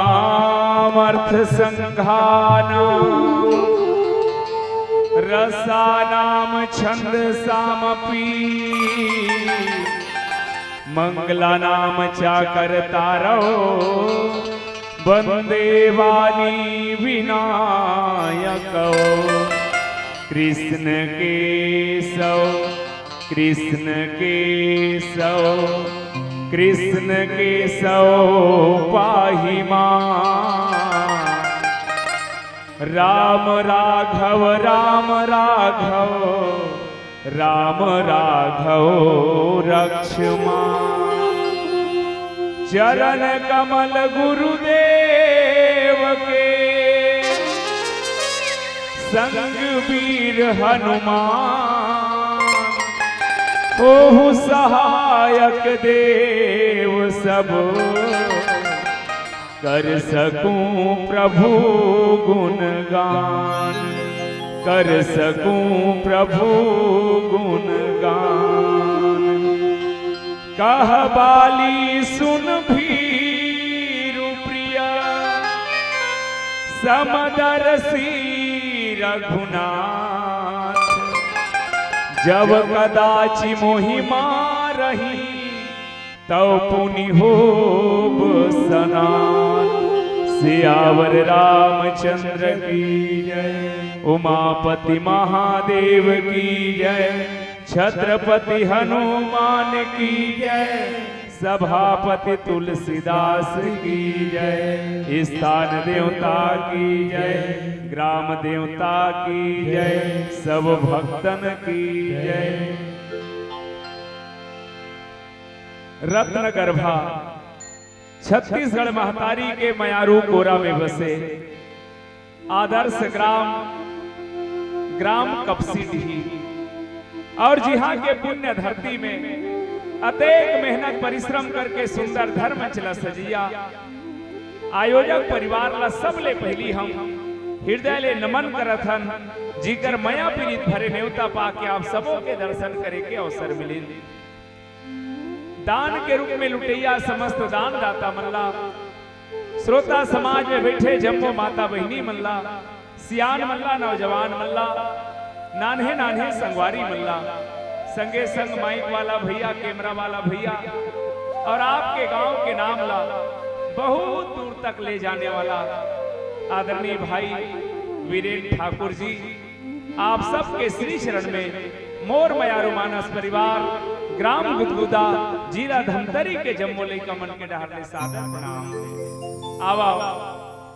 वर्णनामर्थ संघाना रसानाम छंद सामपी मंगलानाम चाकरतारो वंदे वाणी विनायको कृष्ण केशव कृष्ण केशव कृष्ण केशव पाहि मां राम राघव राम राघव राम राघव रक्ष मां चरण कमल गुरुदेव के संग वीर हनुमान ओहु सहायक देव सब कर सकूं प्रभु गुणगान कर सकूं प्रभु गुणगान कह बाली सुन भीरु प्रिया समदर्शी रघुनाथ जब कदाचि मोहि मारही तव पुनि होब सनाथ सियावर रामचंद्र की जय उमापति महादेव की जय छत्रपति हनुमान की जय सभापति तुलसीदास की जय स्थान देवता की जय ग्राम देवता की जय सब भक्तन की जय। रत्न गर्भा छत्तीसगढ़ महतारी के मयारू कोरा में बसे आदर्श ग्राम ग्राम कपसीडीह और जिहां के पुण्य धरती में अतेक मेहनत परिश्रम करके सुंदर धर्म चला सजिया आयोजक परिवार ला सबले पहली हम हृदय ले नमन करथन जीकर मया पीड़ित भरे नेवता पाके आप सबों के दर्शन करे के अवसर मिले दान के रूप में लुटैया समस्त दान दाता मल्ला श्रोता समाज में बैठे जम्मो माता बहिनी मल्ला सियान मल्ला नौजवान मल्ला नान्हे नान्हे संगवारी मल्ला संगे संग माइक वाला भैया कैमरा वाला भैया और आपके गांव के नाम ला बहुत दूर तक ले जाने वाला आदरणीय भाई वीरेंद्र ठाकुर जी, आप सबके श्री चरण में मोर मयारू मानस परिवार ग्राम गुदगुदा जिला धमतरी के जम्मोले का मन के डहर सादर प्रणाम। आवा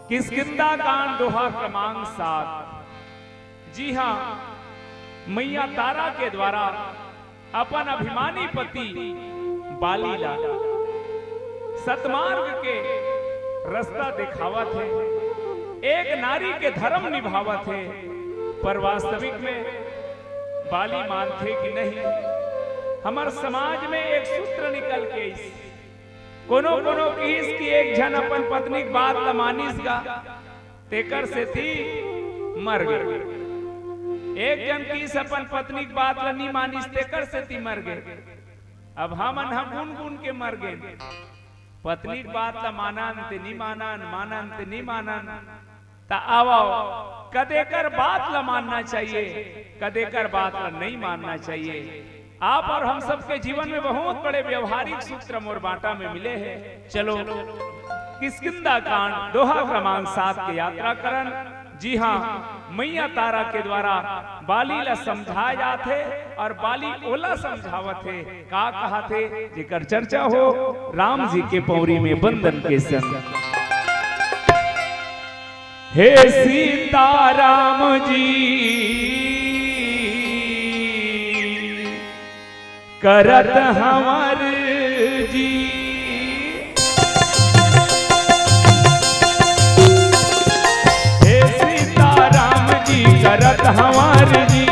किस्किंदा कांड दोहा क्रमांक 7। जी हाँ, मैया तारा के द्वारा अपन अभिमानी पति बाली लाला सतमार्ग के रास्ता दिखावत है, एक नारी के धर्म निभावत है, पर वास्तविक में बाली मानते कि नहीं। हमार समाज में एक सूत्र निकल के कोनो कोनो किस की एक जन अपन पत्नी की बात ल मानिस गा तेकर से थी मर गए, एक जन किस अपन पत्नी की बात ल नहीं मानिस तेकर से थी मर गए। अब हम गुन गुन के मर गए, पत्नी की बात ल मानन ते नहीं मानन, मानन ते नहीं मानन। ता आओ कदेकर बात ल मानना चाहिए, कदेकर बात ल नहीं मानना चाहिए। आप और हम सबके जीवन में बहुत बड़े व्यवहारिक सूत्र मोर बाटा में मिले हैं। चलो किस्किंदा कांड दोहा क्रमांक 7 के यात्रा करन। जी हाँ, मैया तारा के द्वारा बाली ला समझाए जाते और बाली ओला समझावत है। का कहा थे जेकर चर्चा हो राम जी के पौरी में बंदन के संग। हे सीताराम जी करत हमार जी, हे सीताराम जी करत हमार जी,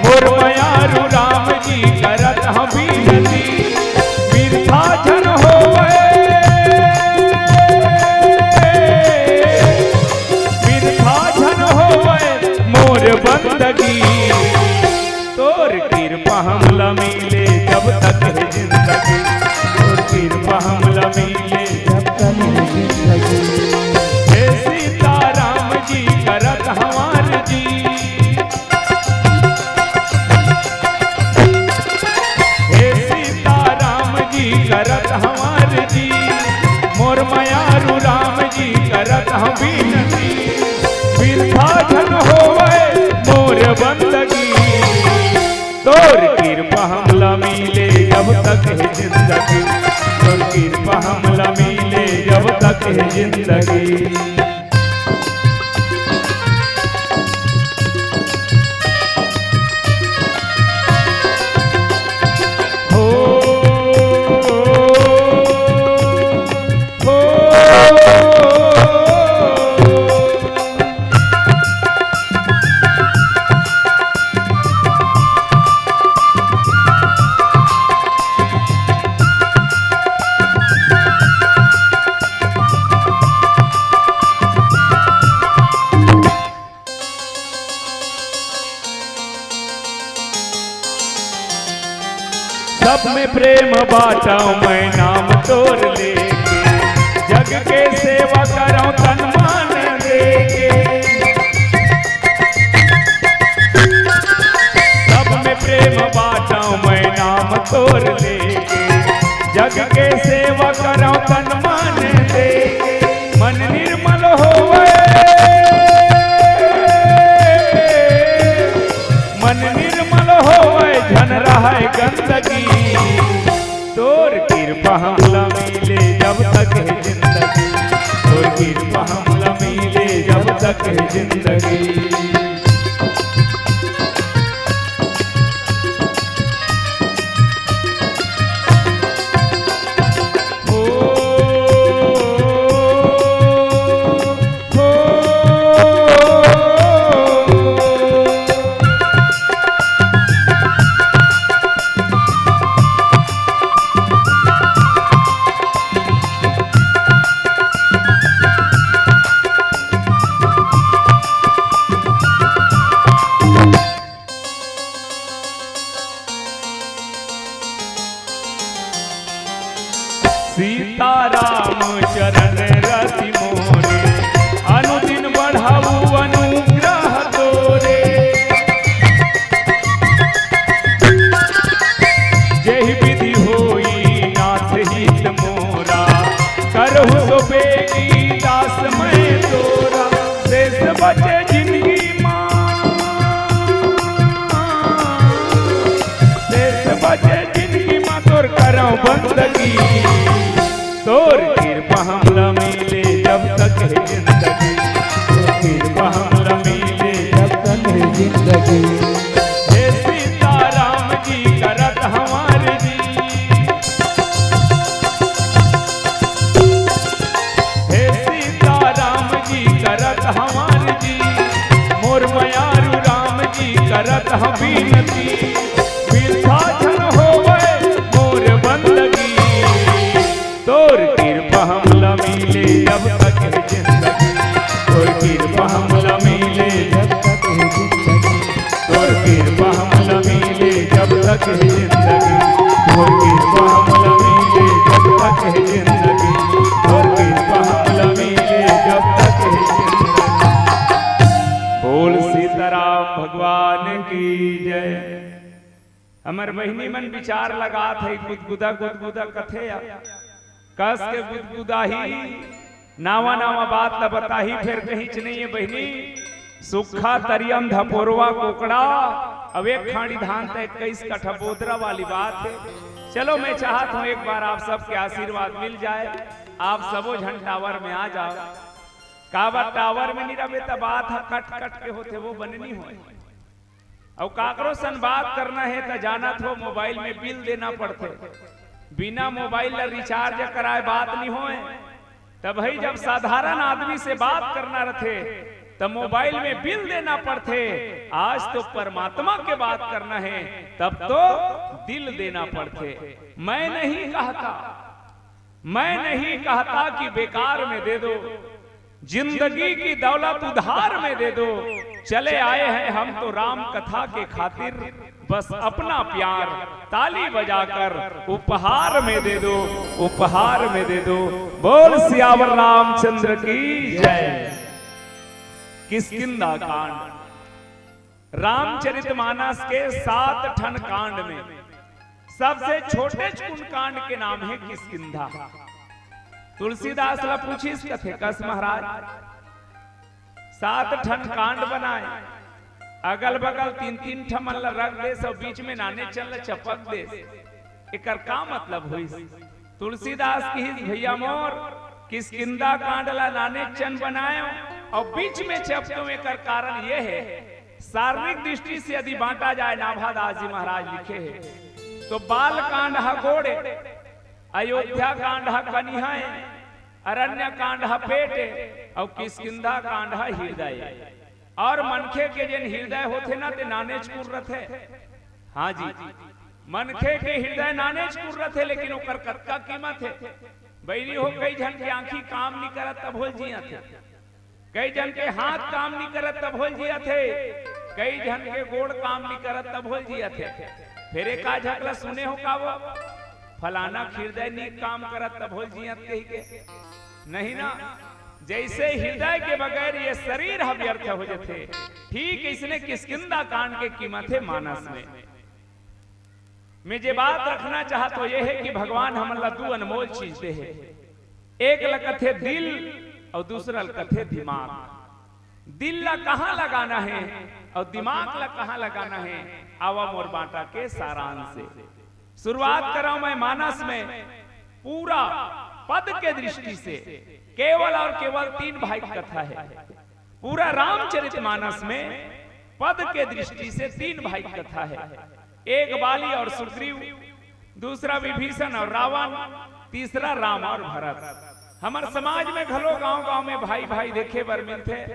मोर मयारू राम जी करत हम बिनती। बिरथा जन होवे, बिरथा जन होवे मोर बंदगी, तोर कृपा हमला मिले जब तक है जिंदगी, तोर कृपा हमला मिले जब तक है जिंदगी। हे सीताराम जी करत हमार जी, हे सीताराम जी करत हमार जी, मोर मयारू राम जी करत हम बिनती। बिरथा जन होवे मोर बंदगी, तोर कृपा हमला मिले जब तक है जिंदगी, तोर कृपा हमला मिले जब तक है जिंदगी। सब में प्रेम बाटा मैं नाम तोर लेके, जग के सेवा करो तन मान देके। सब में प्रेम बाटा मैं नाम तोर लेके, जग के सेवा करो तन मान देके। मन निर्मल होवे, मन निर्मल होवे झन रहे गंदगी, तोर कृपा हमला मिले जब तक है जिंदगी, तोर कृपा हमला मिले जब तक है जिंदगी। सीताराम चरण रति मोरे, अनुदिन बढ़ाऊ अनुग्रह तोरे। जहि विधि होई नाथ हित मोरा, करहु सो करत हम बीनती, बिरथा छन होवे मोर बंदगी, तोर कृपा हमला मिले जब तक है जिंदगी, तोर कृपा हमला मिले जब तक है जिंदगी, तोर कृपा हमला मिले जब तक है जिंदगी, तोर कृपा हमला मिले जब तक है जिंदगी, तोर कृपा हमला मिले जब तक है जिंदगी। बोल सीताराम भगवान की जय। हमर बहिनी मन विचार लगा थे गुदगुदा गुदगुदा कथे कस के गुदगुदा ही नावा नावा बात न बताही, फिर कहीं च नहीं है बहिनी सुखा तरियम धपोरवा कोकड़ा अब एक खाड़ी धान तक 21 कट्ठा बोदरा वाली बात है। चलो मैं चाहता हूं एक बार आप सबके आशीर्वाद मिल जाए, आप सबो झन टावर में आ जाओ। काबर टावर में नहीं रहे तो बात है कट कट के होते वो बननी हो, और काकरो सन बात करना है तो जाना हो मोबाइल में बिल देना पड़ते, बिना मोबाइल ला रिचार्ज कराए बात नहीं होए। तब भाई जब साधारण आदमी से बात करना रहे तब मोबाइल में बिल देना पड़ते, आज तो परमात्मा के बात करना है तब तो दिल देना पड़ते। मैं नहीं कहता कि बेकार में दे दो, जिंदगी की दौलत उधार में दे दो, चले आए हैं हम तो राम कथा के खातिर, बस अपना प्यार ताली बजाकर उपहार में दे दो, उपहार में दे दो। बोल सियावर रामचंद्र की जय। किष्किंधा कांड रामचरितमानस के 7 ठन कांड में सबसे छोटे कुंड कांड के नाम है किष्किंधा। तुलसीदास ला पूछिस कथे कस महाराज 7 ठन कांड बनाए, अगल बगल 3-3 ठमन ला रख दे, सब बीच में नाने चल चपक दे, एकर का मतलब हुई? तुलसीदास की भैया मोर किष्किंधा कांड ला नाने चन बनाए और बीच में चपतो, एकर कारण यह है शारीरिक दृष्टि से यदि बांटा जाए, नाभादास जी महाराज लिखे है तो बाल कांड है घोड़े, अयोध्या कांड है कन्हैया, अरण्य कांड है पेटे, और किष्किंधा कांड है हृदय। और मनखे के जिन हृदय होते ना ते नानेच कुर्रत है, हाँ जी मनखे के हृदय नानेच कुर्रत है, लेकिन ओकर कतका कीमत है बैरी हो। कई जन के आंखी काम नहीं करत तब होल जिया थे, कई जन के हाथ काम नहीं करत तब होल जिया थे, कई जन के गोड़ काम नहीं करत तब होल जिया थे। फिर एक झगला सुने हो का वो फलाना हृदय नहीं काम करत तब होल जिया कही के नहीं ना। जैसे हृदय के बगैर ये शरीर व्यर्थ हो जाते, ठीक इसने किष्किंधा कांड के कीमत है मानस में। मैं जे बात रखना चाहत तो यह है कि भगवान हमला 2 अनमोल चीज दे है, एक लकथे दिल और दूसरा लकथे दिमाग। दिल ला कहाँ लगाना है और दिमाग ला कहाँ लगाना है, आवा मोर बांटा के सारांश से शुरुआत कराऊं मैं मानस में। पूरा पद के दृष्टि से केवल और केवल 3 भाई की कथा है। पूरा रामचरितमानस में पद के दृष्टि से 3 भाई की कथा है, एक बाली और सुग्रीव, दूसरा विभीषण और रावण, तीसरा राम और भरत। हमारे समाज में घलो गांव-गांव में भाई भाई देखे बर मिलते,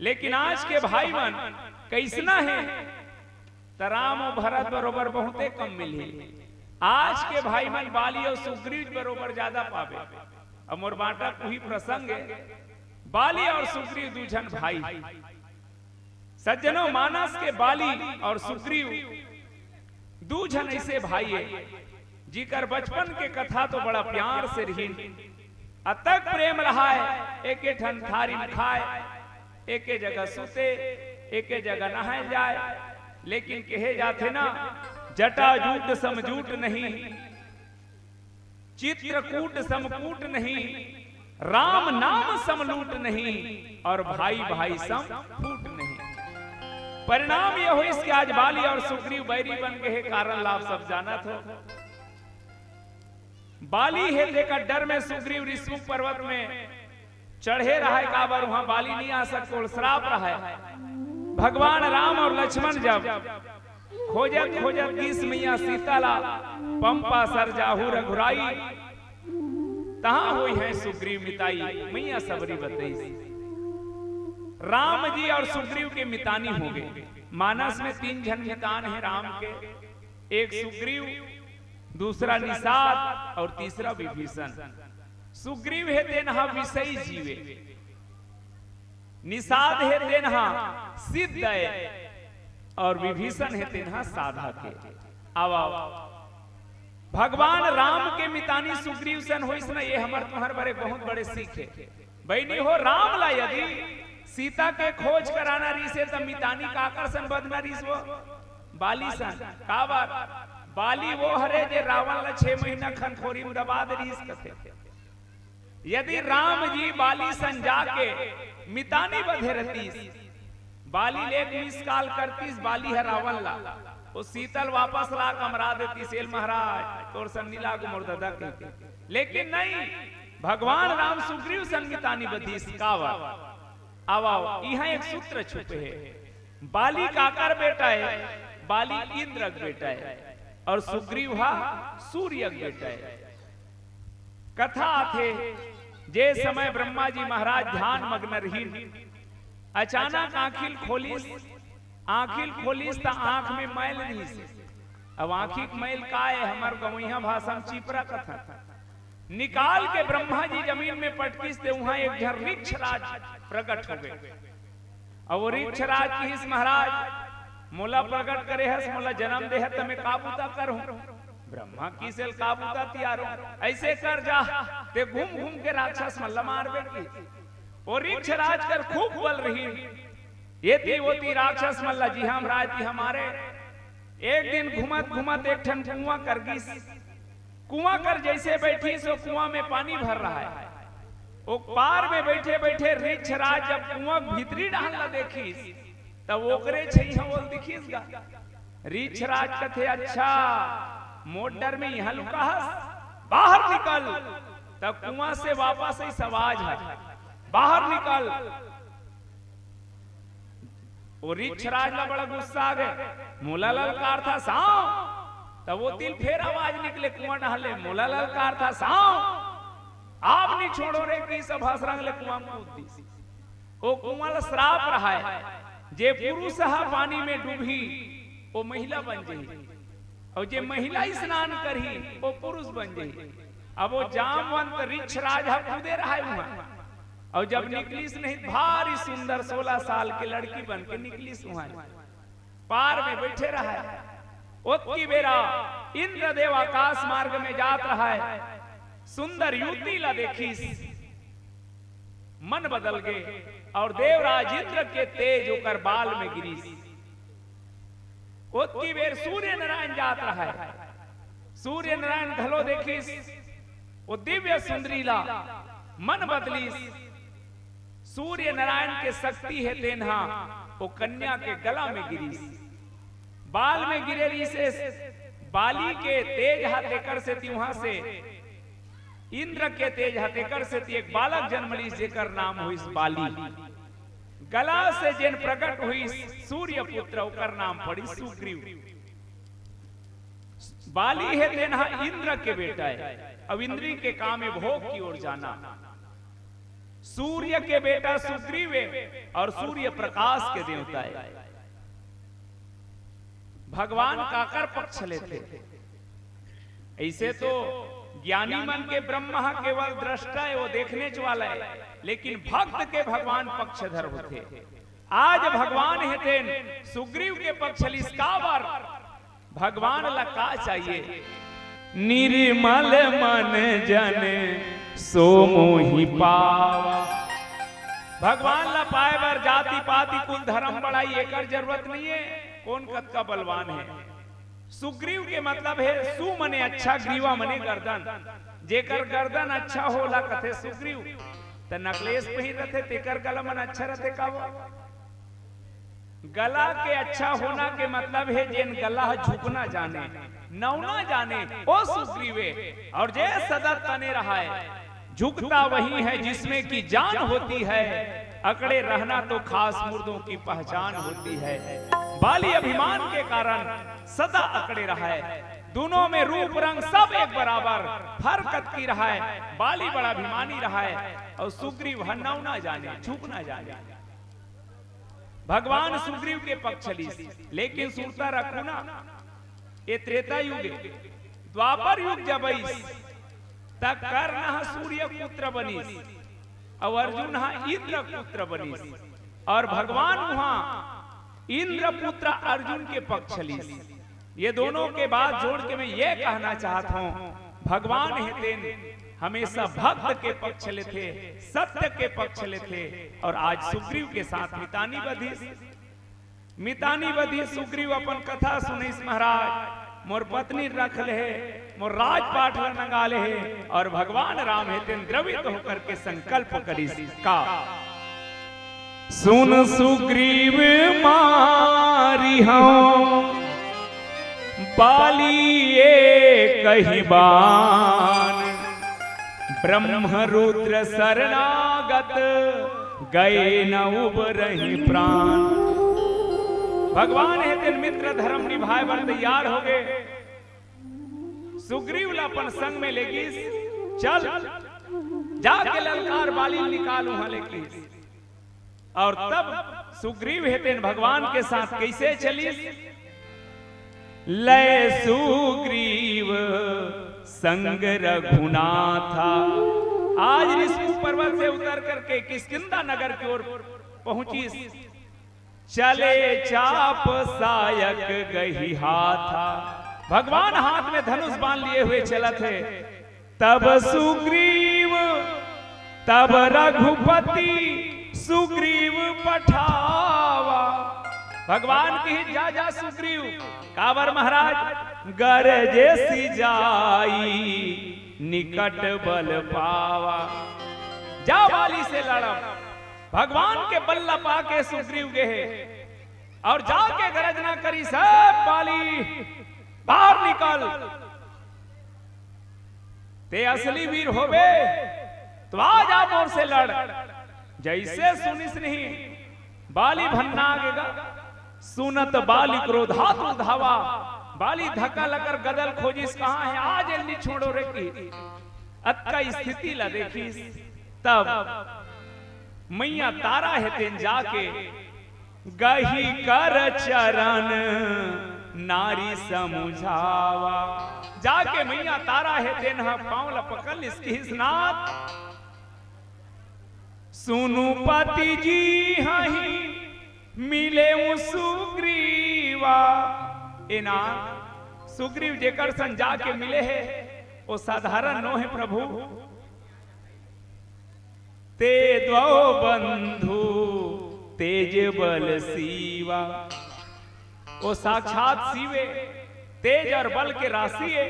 लेकिन आज के भाई मन कैसना है तो राम और भरत बरोबर बहुते कम मिली। आज के भाई मन बाली और सुग्रीव बरोबर ज्यादा पावे। और मोर बाटा कोई प्रसंग है, बाली और सुग्रीव 2 जन भाई। सज्जनों मानस के बाली और सुग्रीव 2 जन ऐसे भाई है जिकर बचपन के कथा तो बड़ा प्यार से रही, अतक प्रेम रहा है। एक ठन थारी में खाए, एक जगह सुते, एक जगह नहाए जाए, लेकिन कहे जाते ना जटाजूट समझूट नहीं, चित्रकूट समकूट नहीं, राम नाम समलूट नहीं, और भाई भाई सम फूट नहीं। परिणाम यह हो इसके आज बाली और सुग्रीव बैरी बन गए, कारण लाभ सब जाना था। बाली है देखकर डर में सुग्रीव ऋषमुख पर्वत में चढ़े रहा है, काबर वहां बाली नहीं आ सकते, श्राप रहा है। भगवान राम और लक्ष्मण जब खोजत खोजत 20 मैया सीताला पंपा सर जाहू रघुराई, तहां हुई है सुग्रीव मिताई, मैया सबरी बतई। राम जी और सुग्रीव के मितानी हो गए। मानस में 3 जन मितान है राम के, एक सुग्रीव, दूसरा निषाद और तीसरा विभीषण। सुग्रीव है तेनहा विषयी जीवे, निषाद है तेनहा सिद्ध है, और विभीषण है तेनहा साधा के। अब भगवान राम के मितानी सुग्रीव सन हो, इसमें ये हमारे तुम्हारे बड़े बहुत बड़े सीख है। बहनी हो राम ला यदि सीता के खोज कराना रीसे तब मितानी काकर सन बदना रीस वो बाली सन का बात। बाली वो हरे जे रावण ला 6 महीना खनखोरी में दबा दे रीस कथे। यदि राम जी बाली सन जाके मितानी बधे रहतीस, बाली ले मिस काल करतीस, बाली है रावण ला वो शीतल वापस ला कमरा देती सेल महाराज तोर सन नीला को मुर्दा के। लेकिन नहीं, भगवान राम सुग्रीव सन मितानी बधीस कावा। अब यहाँ एक सूत्र छुपे है। बाली काकर बेटा है, बाली इंद्र बेटा है, और सुग्रीव हा सूर्य बेटा है। कथा थे जे समय ब्रह्मा जी महाराज ध्यान मग्न रही, अचानक आंखिल खोलिस त आंख में मैल नहीं से। अब आंखी मैल का है, हमार गवैया भाषा में चिपरा कथा निकाल के ब्रह्मा जी जमीन में पटकिस ते वहां एक झर ऋक्षराज प्रकट हो गए। अब वो ऋक्षराज की हिस महाराज मोला प्रकट करे हस, मोला जन्म दे है तमे काबूता करो। ब्रह्मा की सेल काबूता तियारो, ऐसे कर जा ते घूम घूम के राक्षस मल्ला मारबे की। वो ऋक्षराज कर खूब बल रही, ये थी वो थी राक्षस मल्ला जी हम राज थी हमारे। एक दिन घुमत घुमत एक ठन कुआं कर गई, कुआं कर जैसे बैठी सो कुआं में पानी भर रहा है। वो पार में बैठे बैठे ऋक्षराज जब कुआं भीतरी डालना देखी तब ओकरे छैया बोल दिखीस गा। ऋक्षराज कथे अच्छा मोटर में यहाँ लुका हस, बाहर निकल। तब कुआं से वापस ही आवाज है बाहर निकल। वो ऋक्षराज ला बड़ा गुस्सा आ गए, मोला ललकार था साँव। तब वो तिल फिर आवाज निकले कुआं डाले, मोला ललकार था साँव, आप नहीं छोड़ो रे की सब हंस रंग ले कुआं कूद दी। वो कुआं श्राप रहा है, जे पुरुष हा पानी में डूबी वो महिला बन जाही, और जे महिला स्नान करही वो पुरुष बन जाही। अब वो जामवंत ऋक्षराज हा कूदे रहा है वहां, और जब निकलीस नहीं भारी सुंदर 16 साल की लड़की बन के निकलीस वहां, पार में बैठे रहा है। ओतकी बेरा इंद्रदेव आकाश मार्ग में जात रहा है, सुंदर युवती ला देखी, मन बदल गए, और देवराज इंद्र के तेज होकर बाल में गिरी। ओतकी बेर सूर्य नारायण जात रहा है, सूर्य नारायण घलो देखी, वो दिव्य सुंदरी ला मन बदली। सूर्य नारायण के शक्ति है तेन्हा वो कन्या के गला में गिरी, बाल में गिरे से बाली के तेज हाथ लेकर से वहां से इंद्र के तेज हतेकर से एक बालक जन्मली जेकर नाम हुई बाली। गला से जिन प्रकट हुई सूर्य पुत्र ओकर नाम पड़ी सुग्रीव। बाली है तेना इंद्र के बेटा है, अब इंद्री के काम में भोग की ओर जाना। सूर्य के बेटा सुग्रीव है और सूर्य प्रकाश के देवता है। भगवान काकर पक्ष लेते, ऐसे तो ज्ञानी मन के ब्रह्मा केवल दृष्टा है, वो देखने वाला है, लेकिन भक्त के भगवान पक्षधर होते। आज भगवान हेतेन सुग्रीव के पक्ष लिस्कावर भगवान लका चाहिए। निर्मल मन जन सो मोहि पावा। भगवान ला पाए बर जाति पाति कुल धर्म बढ़ाई एकर जरूरत नहीं है। कौन कद का बलवान है? सुग्रीव के मतलब है सु मने अच्छा, ग्रीवा मने गर्दन। जेकर गर्दन अच्छा होला कथे सुग्रीव। त नकलेस पहिन रथे तेकर गला मन अच्छा रथे का वो? गला के अच्छा होना के मतलब है जेन गला झुकना जाने, नौना जाने, ओ सुग्रीव है। और जे सदा तने रहा है, झुकता वही है जिसमें की जान होती है। अकड़े रहना तो खास मुर्दों की पहचान होती है। बाली अभिमान के कारण सदा अकड़े रहा है। दोनों में रूप रंग सब एक बराबर, फरकत की रहा है। बाली बड़ा अभिमानी रहा है और सुग्रीव हन्नाऊ ना जाने, झुक ना जाने। भगवान सुग्रीव के पक्ष ली, लेकिन सुरता रखू ना ये त्रेता युग द्वापर युग जब तक कर्ण सूर्य पुत्र बनीस और अर्जुन इंद्र पुत्र बनीस, और भगवान वहां इंद्र पुत्र अर्जुन के पक्ष ली। ये दोनों के बाद जोड़ के मैं ये कहना चाहता हूं, भगवान हेतेन हमेशा भक्त के पक्ष ले थे, सत्य के पक्ष ले थे, और आज सुग्रीव के साथ मितानी बधी सुग्रीव अपन कथा सुनिस महाराज, मोर पत्नी रख ले, मोर राजपाट नंगा ले, और भगवान राम हेतेन द्रवित होकर के संकल्प करिस का सुन सुग्रीव मारी हम बाली कही बान, ब्रह्म रुद्र शरणागत गए न उबरहि प्राण। भगवान हेतु मित्र धर्म निभाए बर तैयार हो गए। सुग्रीव अपन संग में लेगी, चल जाके ललकार बाली निकालू लेगी। और तब सुग्रीव हेतु भगवान के साथ कैसे चली, लय सुग्रीव संग रघुनाथा। आज ऋषि पर्वत से उतर करके किष्किंधा नगर की ओर पहुंची, चले चाप सायक गही हाथा। भगवान हाथ में धनुष बांध लिए हुए चला थे। तब सुग्रीव तब रघुपति सुग्रीव पठावा। भगवान की जा जा सुग्रीव कावर महाराज गरजे सी जाई निकट बल पावा। जा वाली से लड़ब। भगवान के बल्ला पाके सुग्रीव गए और जाके गरजना करी, सब बाली बाहर निकल, ते असली वीर होवे तो आज आप और से लड़। जैसे सुनिस नहीं बाली भन्नागेगा, सुनत बाली क्रोधातु धावा। बाली धक्का लकर गदल खोजिस, कहां है आज जल्दी छोड़ो रे की अक्का स्थिति ला देखिस। तब मैया तारा हेतेन जाके गही कर चरण नारी समुझावा। जाके मैया तारा हेतेन पांव लपकल इसकी स्नात, सुनु पति जी हही मिले सुग्रीवा। एना सुग्रीव जेकर सन जाके मिले है वो साधारण नो है प्रभु, ते द्वौ बंधु तेज बल सीवा। वो साक्षात सीवे तेज और बल के राशि है।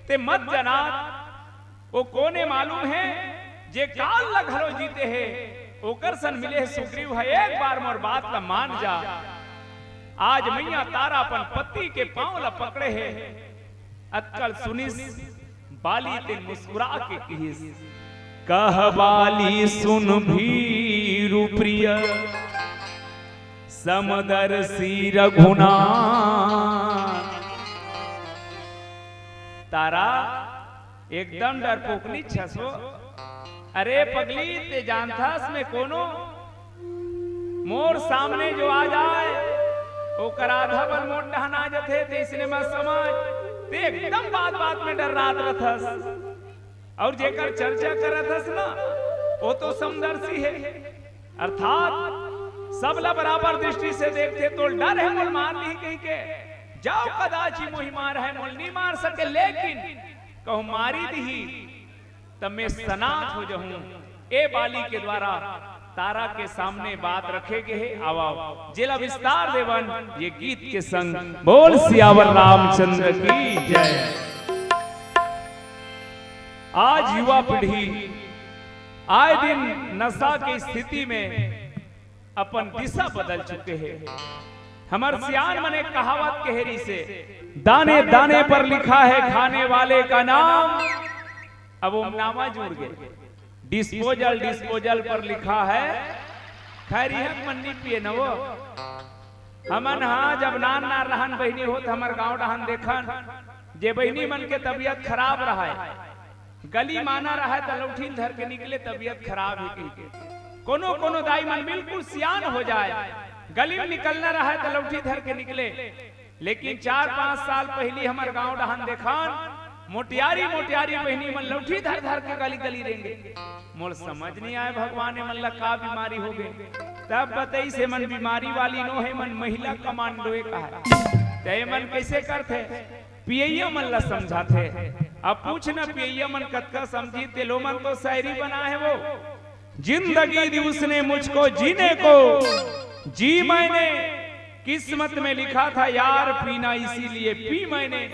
ते मत जनात वो कोने मालूम है जे काल लगलो जीते है ओकर सन मिले है सुग्रीव है। एक बार मोर बात ला मान जा। आज मैया तारा अपन पति के पांव ला पकड़े है। अक्कल सुनिस बाली ते मुस्कुरा के कहिस, कह बाली सुन भीरु प्रिय समदर्शी रघुनाथ। तारा एकदम डरपोकनी छसो। अरे पगली ते जानथास में कोनो मोर सामने जो आ जाए ओकर आधा बल मोट टहना जथे ते इसने मत समझ। ते एकदम बात बात में डर रात रथस, और जेकर चर्चा करत हस ना वो तो समदर्शी है, अर्थात सबला बराबर दृष्टि से देखते तो डर है मोल मार नहीं कहीं के जाओ कदाची मोहि मार है मोल नहीं मार सके, लेकिन कहूं मारी दी तब मैं सनात हो जाऊं। ए बाली के द्वारा तारा के सामने बात रखेगे है। आवाओ जिला विस्तार देवन ये गीत के संग बोल सियावर रामचंद्र की जय। आज युवा पीढ़ी आए दिन नशा की स्थिति में अपन दिशा बदल चुके हैं। हमार सियान मने कहावत कहरी से, दाने दाने पर लिखा है खाने वाले का नाम। अब वो नामा जुड़ गए। डिस्पोजल डिस्पोजल पर लिखा है खैरी हम मन्नी पिए न वो। हमन हाँ जब नान ना रहन बहनी होत हमार गांव डहन देखन जे बहनी मन के तबीयत खराब रहा है, गली माना रहा है तो लौठीन धर के निकले तबीयत खराब है कहीं के। कोनो कोनो दाई मन बिल्कुल सियान हो जाए, गली में निकलना रहा है तो लौठी धर के निकले। लेकिन 4-5 साल पहली हमारे गांव डहान देखान मोटियारी बहनी मन लौठी धर धर के गली गली रेंगे। मोर समझ नहीं आए भगवान मन ला का बीमारी हो गए। तब बताई से मन बीमारी वाली नो है, मन महिला कमांडो का है। ते मन कैसे करते पियैया मन ला समझाते। अब पूछना पियैया मन कतका समझी तेलो मन तो शायरी बना है वो। जिंदगी दी उसने मुझको जीने को, जी मैंने किस्मत में लिखा था यार पीना इसीलिए पी मैंने।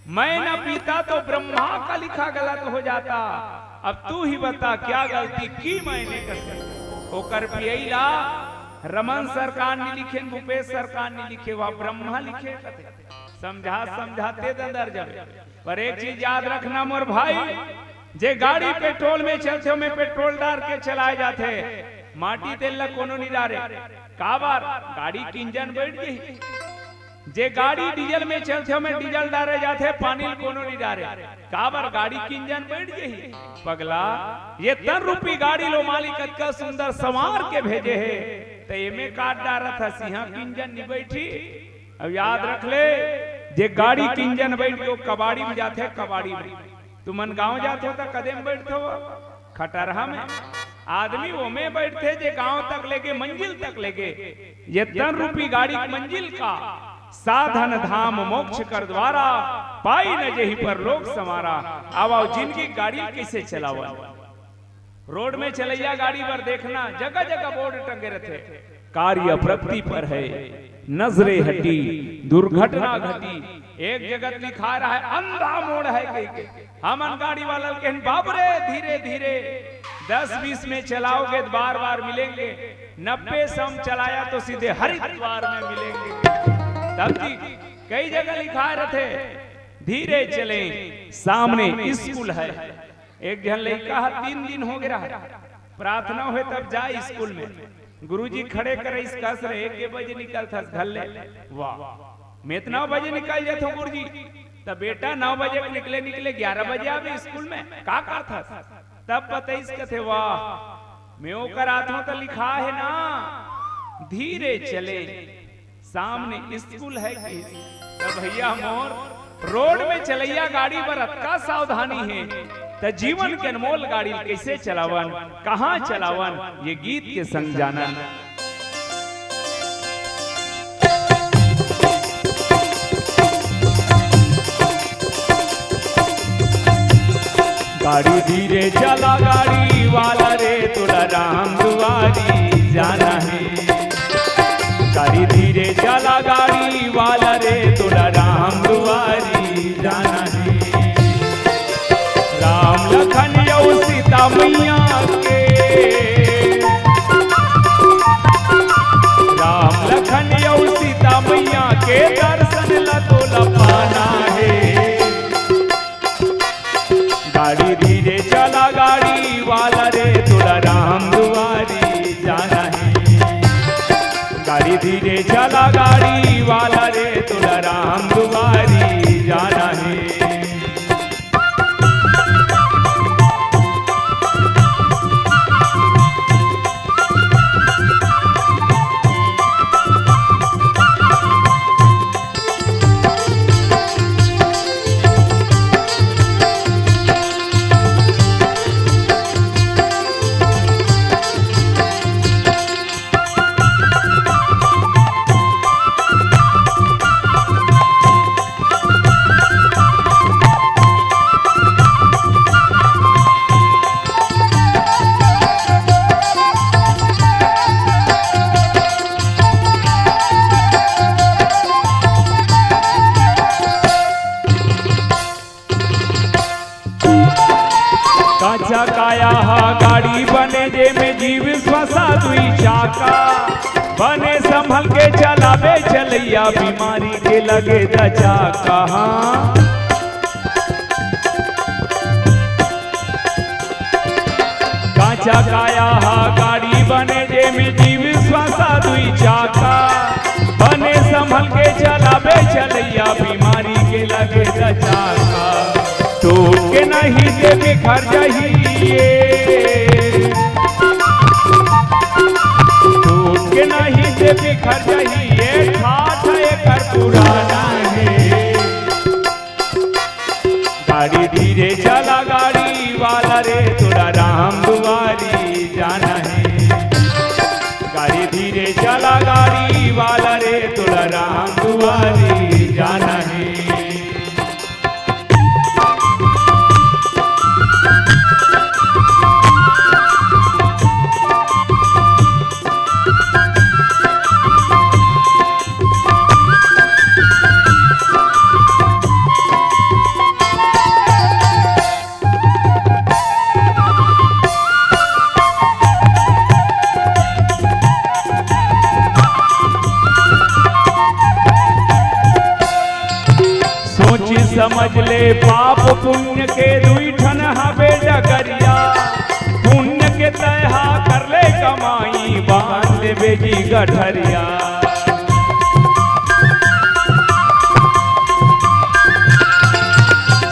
मैं न पीता तो ब्रह्मा का लिखा गलत हो जाता। अब तू ही बता क्या गलती की मैंने ओकर पियला। रमन सरकार ने लिखे, भूपेश सरकार ने लिखे, वह ब्रह्मा लिखे। समझाते अंदर जब। पर एक चीज याद रखना मोर भाई, जे गाड़ी पेट्रोल में चलते हो में पेट्रोल डाल के चलाए जाते, माटी तेल ला कोनो नहीं डारे। काबर गाड़ी की इंजन बैठ गई। जे गाड़ी डीजल में चलते हो में डीजल डाले जाते, पानी कोनो नहीं डारे। काबर गाड़ी की इंजन बैठ गई। पगला ये 10 रुपये गाड़ी लो मालिक का सुंदर संवार के भेजे है, तो ये में काट डारा था सिंहा की इंजन नहीं बैठी। अब याद रख ले, जे गाड़ी की इंजन बैठ गई कबाड़ी में जाते, कबाड़ी में तुमन गांव जाते हो तो कदम बैठते हो खटरहा में। आदमी वो में बैठते जे गांव तक लेके मंजिल तक लेके। ये 10 रुपये गाड़ी मंजिल का साधन धाम मोक्ष कर द्वारा, पाई न जही पर लोग समारा। अब जिनकी गाड़ी कैसे चलावा, रोड में चलैया गाड़ी पर देखना जगह जगह बोर्ड टंगे रहते, कार्य प्रगति पर है नजरे हटी दुर्घटना घटी। एक जगत लिखा रहा है अंधा मोड़ है कहीं। हम गाड़ी वाला कहन बाबरे धीरे धीरे 10-20 में चलाओगे तो बार बार मिलेंगे, 90 सम चलाया तो सीधे हरिद्वार में मिलेंगे। तब जी कई जगह लिखा रहते धीरे चले, सामने स्कूल है। एक जन लड़का 3 दिन हो गया प्रार्थना हुए तब जाए स्कूल में, गुरुजी खड़े करे इस कस रहे 1 बजे निकलता घर ले। वाह मैं 9 बजे निकल जाता हूँ गुरुजी, तब बेटा 9 बजे निकले 11 बजे आवे स्कूल में का था। तब पता इसके थे वाह मैं वो कराता हूँ तो लिखा है ना धीरे चले, सामने स्कूल है कि। तब भैया मोर रोड में चलैया गाड़ी पर अतका सावधानी है, तो जीवन के अनमोल गाड़ी कैसे चलावन, कहाँ चलावन, ये गीत के संग जाना। गाड़ी धीरे चला गाड़ी वाला रे तुला राम दुआरी जाना है। गाड़ी धीरे चला गाड़ी वाला रे तुला राम दुआरी जाना है। राम लखन यौ सीता मैया के, राम लखन यौ सीता मैया के दर्शन ला तोला पाना है। गाड़ी धीरे चला गाड़ी वाला रे तुला राम दुआरी जाना है। गाड़ी धीरे चला गाड़ी वाला रे तुला राम दुआरी जाना है। काचा काया गाड़ी बने जे में जीव श्वासा दुई चाका, बने संभल के चलावे चलैया बीमारी के लगे दचा कहाँ। काचा काया गाड़ी बने जे में जीव श्वासा दुई चाका, बने संभल के चलावे चलैया बीमारी के लगे दचा का। टूट के नहीं दे बिखर जाइए, टूट के नहीं दे बिखर पाप पुण्य के दुई ठन हवे डगरिया, पुण्य के तहा कर ले कमाई बांध ले बेजी गठरिया।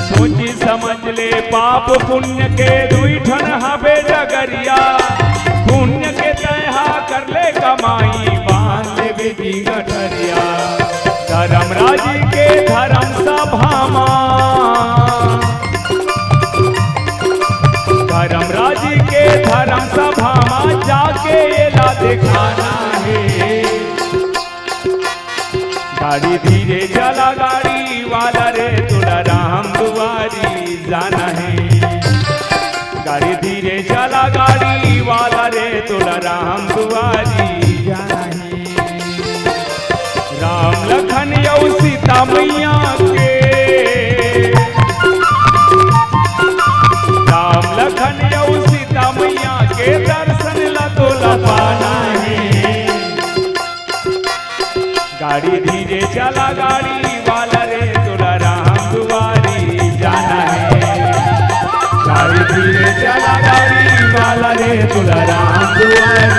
सोची समझ ले पाप पुण्य के दुई ठन हवे डगरिया, पुण्य के तहा कर ले कमाई बांध ले बेजी गठरिया। धर्मराज के धर्म सभामा, धर्मराज के धर्म सभामा जाके एला दिखाना है। गाड़ी धीरे चला गाड़ी वाला रे तुला राम दुआरी जाना है। गाड़ी धीरे चला गाड़ी वाला रे तुला राम दुआरी जाना है। राम लखन यौ सीता मैया के, राम लखन यौ सीता मैया के दर्शन ला तोला पाना है। गाड़ी धीरे चला गाड़ी वाला रे तोला राम दुआरी जाना है। गाड़ी धीरे चला गाड़ी वाला रे तोला राम दुआरी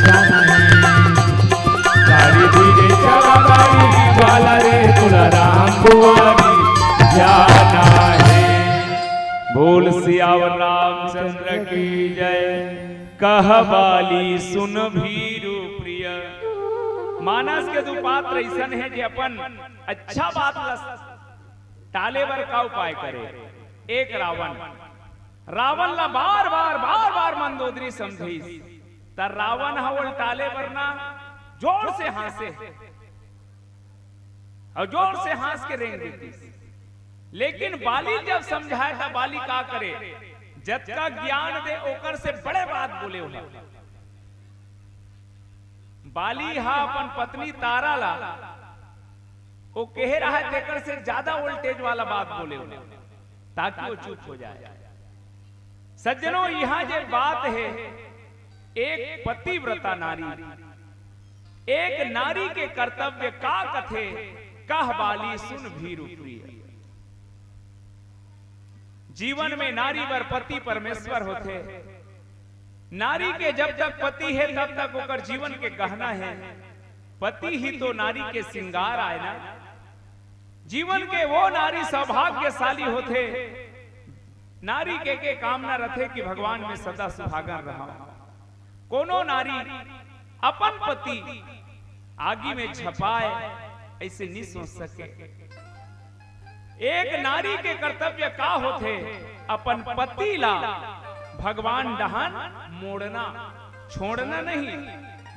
जाना है। गाड़ी धीरे चला गाड़ी वाला रे तोला राम दुआरी जाना है। बोल सियावर रामचंद्र की जय। कहवाली सुन भीरु प्रिय। मानस के दो पात्र ऐसन है जे अपन अच्छा बात टाले बर का उपाय करे। एक रावण, रावण ला बार बार मंदोदरी समझी त रावण हवल टाले बर ना जोर से हंसे और जोर से हंस के रेंग देती। लेकिन बाली जब समझाए था बाली का करे, जत का ज्ञान दे ओकर से बड़े बात बोले हो। बाली हा अपन पत्नी तारा ला वो कह रहा है तेकर से ज्यादा वोल्टेज वाला बात बोले हो ताकि वो चुप हो जाए। सज्जनों यहाँ जो बात है, एक पतिव्रता नारी, एक नारी के कर्तव्य का कथे कह बाली सुन भीरु प्रिय। जीवन में नारी वर पति परमेश्वर होते। नारी के जब तक पति है तब तक ओकर जीवन के गहना है। पति ही तो नारी के श्रृंगार आए ना। जीवन के वो नारी सौभाग्यशाली होते। नारी के कामना रथे कि भगवान में सदा सुहागन रहा। कोनो नारी अपन पति आगी में झपाए ऐसे नहीं सोच सके। एक नारी के कर्तव्य का होते अपन पति ला भगवान डहान मोड़ना, छोड़ना नहीं।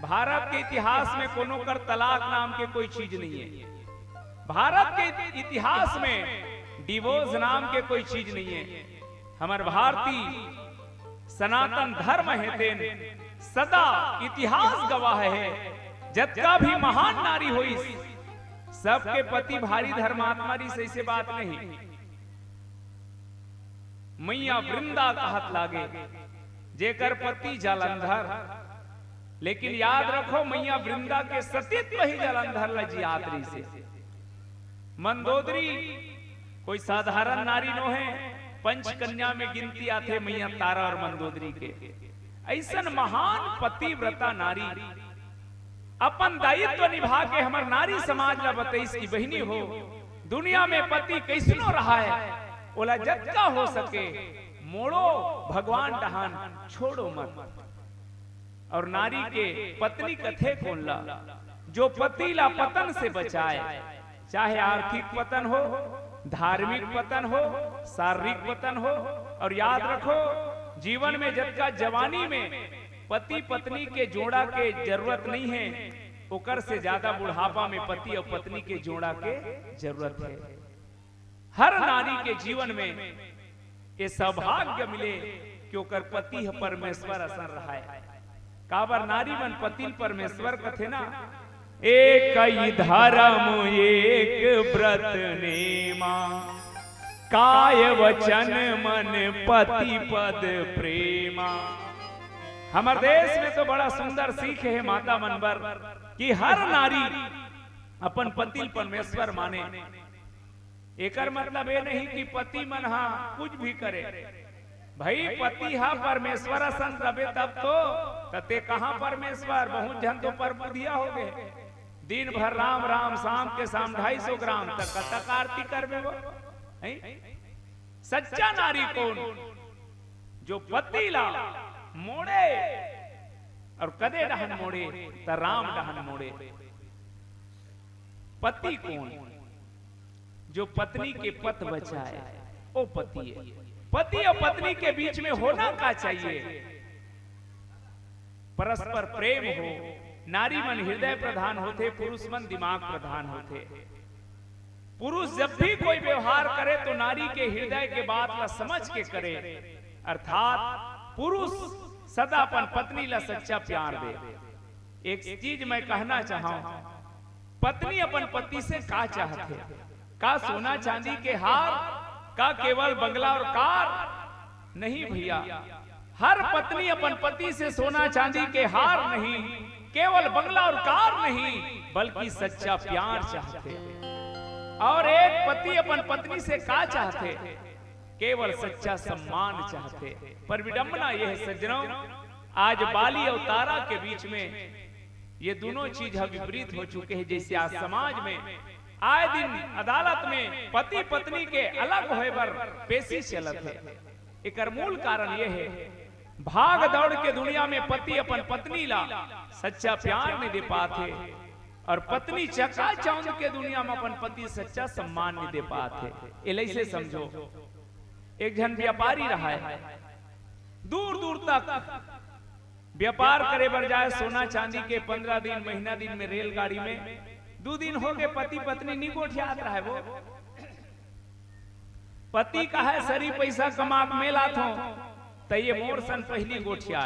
भारत के इतिहास में कोनो कर तलाक नाम के कोई चीज नहीं है। भारत के इतिहास में डिवोर्स नाम के कोई चीज नहीं है। हमार भारतीय सनातन धर्म है तेन सदा इतिहास गवाह है। जतका भी महान नारी हुई सबके पति भारी धर्मात्मा से ऐसे बात नहीं। मैया वृंदा कहत लागे जेकर पति जलंधर, लेकिन याद रखो मैया वृंदा के सतीत्व ही जलंधर लजियात्री से। मंदोदरी कोई साधारण नारी नो है। पंचकन्या में गिनती आते मैया तारा और मंदोदरी के। ऐसन महान पतिव्रता नारी अपन दायित्व निभा के हमार नारी समाज ला बतईस की बहिनी हो। दुनिया में पति कैसनो रहा है ओला जत्का हो सके मोड़ो भगवान डहान, छोड़ो मत। और नारी के पत्नी कथे कौन ला जो पति ला पतन से बचाए, चाहे आर्थिक पतन हो, धार्मिक पतन हो, शारीरिक पतन हो। और याद रखो जीवन में जब जवानी में पति पत्नी के जोड़ा के जरूरत नहीं है, ओकर से ज्यादा बुढ़ापा में पति और पत्नी के जोड़ा के जरूरत है। हर नारी के जीवन में ये सौभाग्य मिले कि ओकर पति परमेश्वर असर रहा है। काबर नारी मन पति परमेश्वर कथे ना। एक ही धर्म एक व्रत नेमा, काय वचन मन पति पद प्रेमा। हमारे देश में तो बड़ा सुंदर सीख है माता मनबर कि हर नारी अपन पति परमेश्वर माने। एकर मतलब ये नहीं कि पति मन हा कुछ भी करे, भाई पति हा परमेश्वर असन रबे तब तो तते कहाँ परमेश्वर, बहुत जन तो पर बुधिया हो गए, दिन भर राम राम, शाम के शाम 250 ग्राम तक कतक आरती करबे वो। सच्चा नारी कौन? जो पति ला मोड़े और कदे डहन मोड़े त राम डहन मोड़े। पति कौन? जो पत्नी के पत बचाए, वो पति है। पति और पत्नी के बीच में होना क्या चाहिए? परस्पर प्रेम हो। नारी मन हृदय प्रधान होते, पुरुष मन दिमाग प्रधान होते। पुरुष जब भी कोई व्यवहार करे तो नारी के हृदय के बात ला समझ के करे, अर्थात पुरुष सदा अपन पत्नी ला सच्चा प्यार दे। एक चीज मैं कहना चाहूं, पत्नी अपन पति से का चाहते? का सोना चांदी के हार? का केवल बंगला और कार? नहीं भैया, हर पत्नी अपन पति से सोना चांदी के हार नहीं, केवल बंगला और कार नहीं, बल्कि सच्चा प्यार चाहते। और एक पति अपन पत्नी से का चाहते? केवल सच्चा सम्मान चाहते। पर विडंबना यह है सज्जनों, आज बाली और तारा के बीच में ये दोनों चीज विपरीत हो चुके हैं। जैसे आज समाज में आए दिन अदालत में पति पत्नी के अलग होए पर पेशी चलत है। एक मूल कारण यह है, भाग दौड़ के दुनिया में पति अपन पत्नी ला सच्चा प्यार नहीं दे पाते, और पत्नी चका चौंध के दुनिया में अपन पति सच्चा सम्मान नहीं दे पाते। ऐसे समझो, एक जन व्यापारी रहा है, दूर दूर तक व्यापार करे बर जाए, सोना चांदी के 15 दिन महीना दिन में रेलगाड़ी में 2 दिन हो गए पति पत्नी नहीं गोठियात रहा है। वो पति का है सरी पैसा कमा मेला थो तो ये मोर सन पहली गोठिया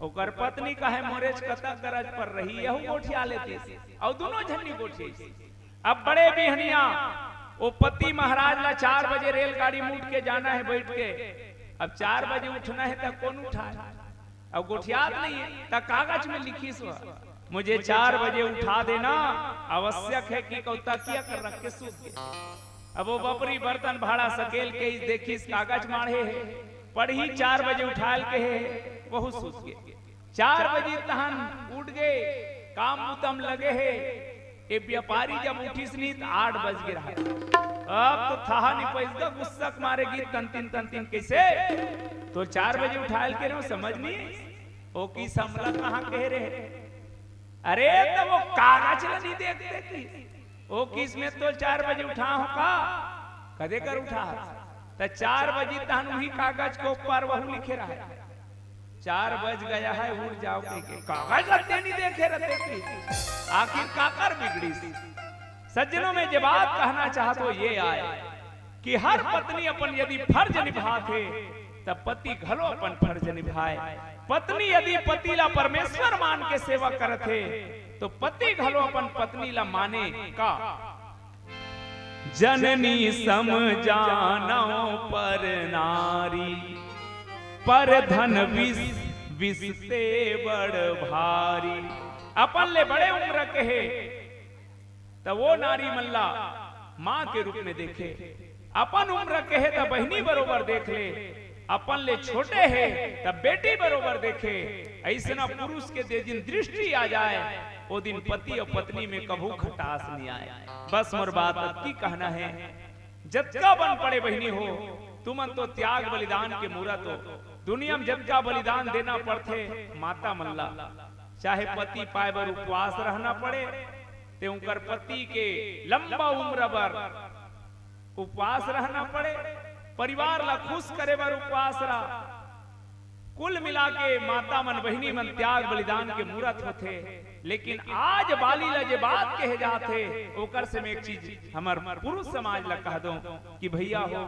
ओकर पत्नी का है मोरेज कता गरज पर रही, यहू गोठिया लेती और दोनों झन्नी गोठिया। अब बड़े बिहनिया वो पति महाराज ला 4 बजे रेलगाड़ी में उठ के जाना है बैठ के। अब 4 बजे उठना है तो कौन उठाए? अब गोठियात नहीं है तो कागज में लिखी सो मुझे 4 बजे उठा देना, आवश्यक है कि कौता किया कर रख के सूख गए। अब वो बपरी बर्तन भाड़ा सकेल के इस देखी इस कागज माढ़े है, पढ़ी 4 बजे उठाल के है, बहुत सूख गए। 4 बजे तहन उठ गए, काम उतम लगे है। ये व्यापारी जब उठीस नहीं तो 8 बज गए रहा। अब तो था नहीं पैसा, गुस्सा मारेगी तंतीन कैसे? तो 4 बजे उठाल के रहो, समझ नहीं ओ की समला कहाँ कह रहे? अरे तो वो कागज नहीं देखते थी ओ किस में तो 4 बजे उठा हो का कदे कर उठा तो 4 बजे तहन वही कागज के ऊपर वह लिखे रहा है 4 बज गया है उठ जाओ के कागज लगते नहीं देखे रहते थी। आखिर काकर बिगड़ी? सज्जनों में जो बात कहना चाहते हो ये आए कि हर पत्नी अपन यदि फर्ज निभाते तब पति घलो अपन फर्ज निभाए। पत्नी यदि पति ला परमेश्वर मान के सेवा करते तो पति घलो अपन पत्नी ला माने का। जननी समझानो पर नारी पर धन विष से बड़ भारी। अपन ले बड़े उम्र के है तो वो नारी मल्ला माँ के रूप में देखे, अपन उम्र के है तो बहनी बरोबर देख ले, अपन ले छोटे है तब बेटी बरोबर देखे। ऐसा पुरुष के दे दिन दृष्टि आ जाए वो दिन पति और पत्नी में कभू खटास नहीं आए। बस मोर बात की कहना है जत्का बन पड़े बहनी हो तुमन तो त्याग बलिदान के मूरत हो। दुनिया में जत्का बलिदान देना पड़ते माता मल्ला, चाहे पति पाए बर उपवास रहना पड़े ते उनकर पति के लंबा उम्र बर उपवास रहना पड़े, परिवार ला खुश करे बर उपवास रहा। कुल मिला के माता मन बहिनी मन त्याग बलिदान के मूरत होते। लेकिन आज बाली ला जे बात कहे जाते ओकर से मैं एक चीज हमार पुरुष समाज ला कह दूं कि भैया हो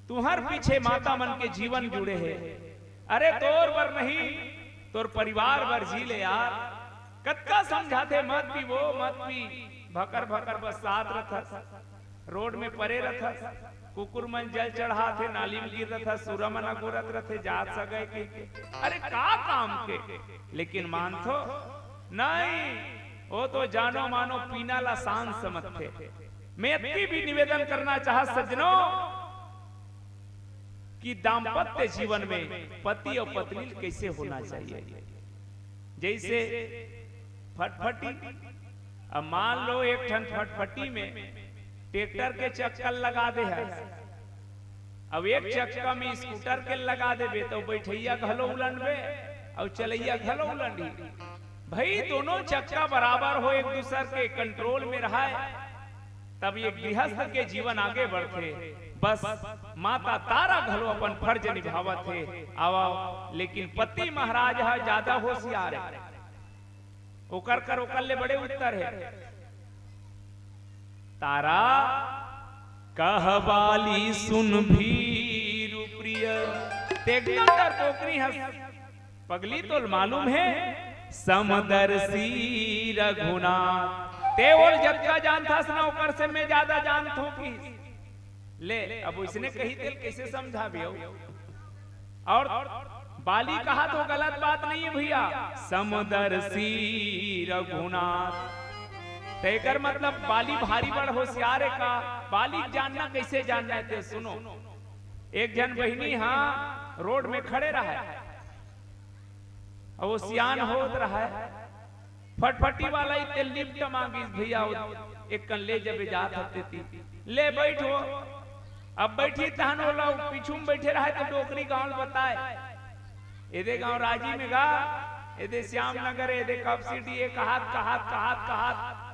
तुम्हार पीछे माता मन के जीवन जुड़े है। अरे तोर बर नहीं तोर परिवार बर जी ले यार। कत्का समझाते मत पी वो मत पी, भकर भकर बस साथ रथ रोड में परे रथ कुकुर मन जल चढ़ा थे नाली में गिर रहा, सूरा मना गोरत रथे जात सगे के अरे का काम के। लेकिन मानथो नहीं वो तो जानो मानो पीना ला सांस समझते। मैं इतनी भी निवेदन करना चाह सज्जनों कि दाम्पत्य जीवन में पति और पत्नी कैसे होना चाहिए। जैसे फटफटी, अब मान लो एक ठन फटफटी में ट्रैक्टर के चक्कर लगा दे है, अब एक चक्का में स्कूटर के लगा देबे तो बैठैया घलो उलंडबे और चलैया घलो उलंडी। भाई दोनों चक्का बराबर हो, एक दूसरे के कंट्रोल में रहा, तब ये गृहस्थ के जीवन आगे बढ़ते। बस माता तारा घलो अपन फर्ज निभावत है आवा, लेकिन पति महाराज है ज्यादा होशियार है, ओकर कर ओकर ले बड़े उत्तर है। तारा कहवाली सुन भीरु प्रिय, तेगतर पोकरी हंस पगली तो मालूम है समदर्शी रघुनाथ। ते और जब का जानता सना ओकर से मैं ज्यादा जानता हूं कि ले। अब इसने कही दिल कैसे समझा भी हो, और बाली कहा तो गलत बात नहीं है भैया। समदर्शी रघुनाथ तेकर मतलब बाली भारी बड़ होशियार है का। बाली जानना कैसे जानना है ते सुनो। एक जन बहिनी हाँ रोड में खड़े रहा है, और वो सियान होत रहा है, फटफटी वाला इतने लिफ्ट मांगी भैया एक कन ले जब जात हते थी ले बैठो। अब बैठी तहन होला पीछू में बैठे रहा तो डोकरी गांव बताए, एदे गांव राजी में गा, एदे श्याम नगर, एदे कब सिटी, एक हाथ कहात कहात कहात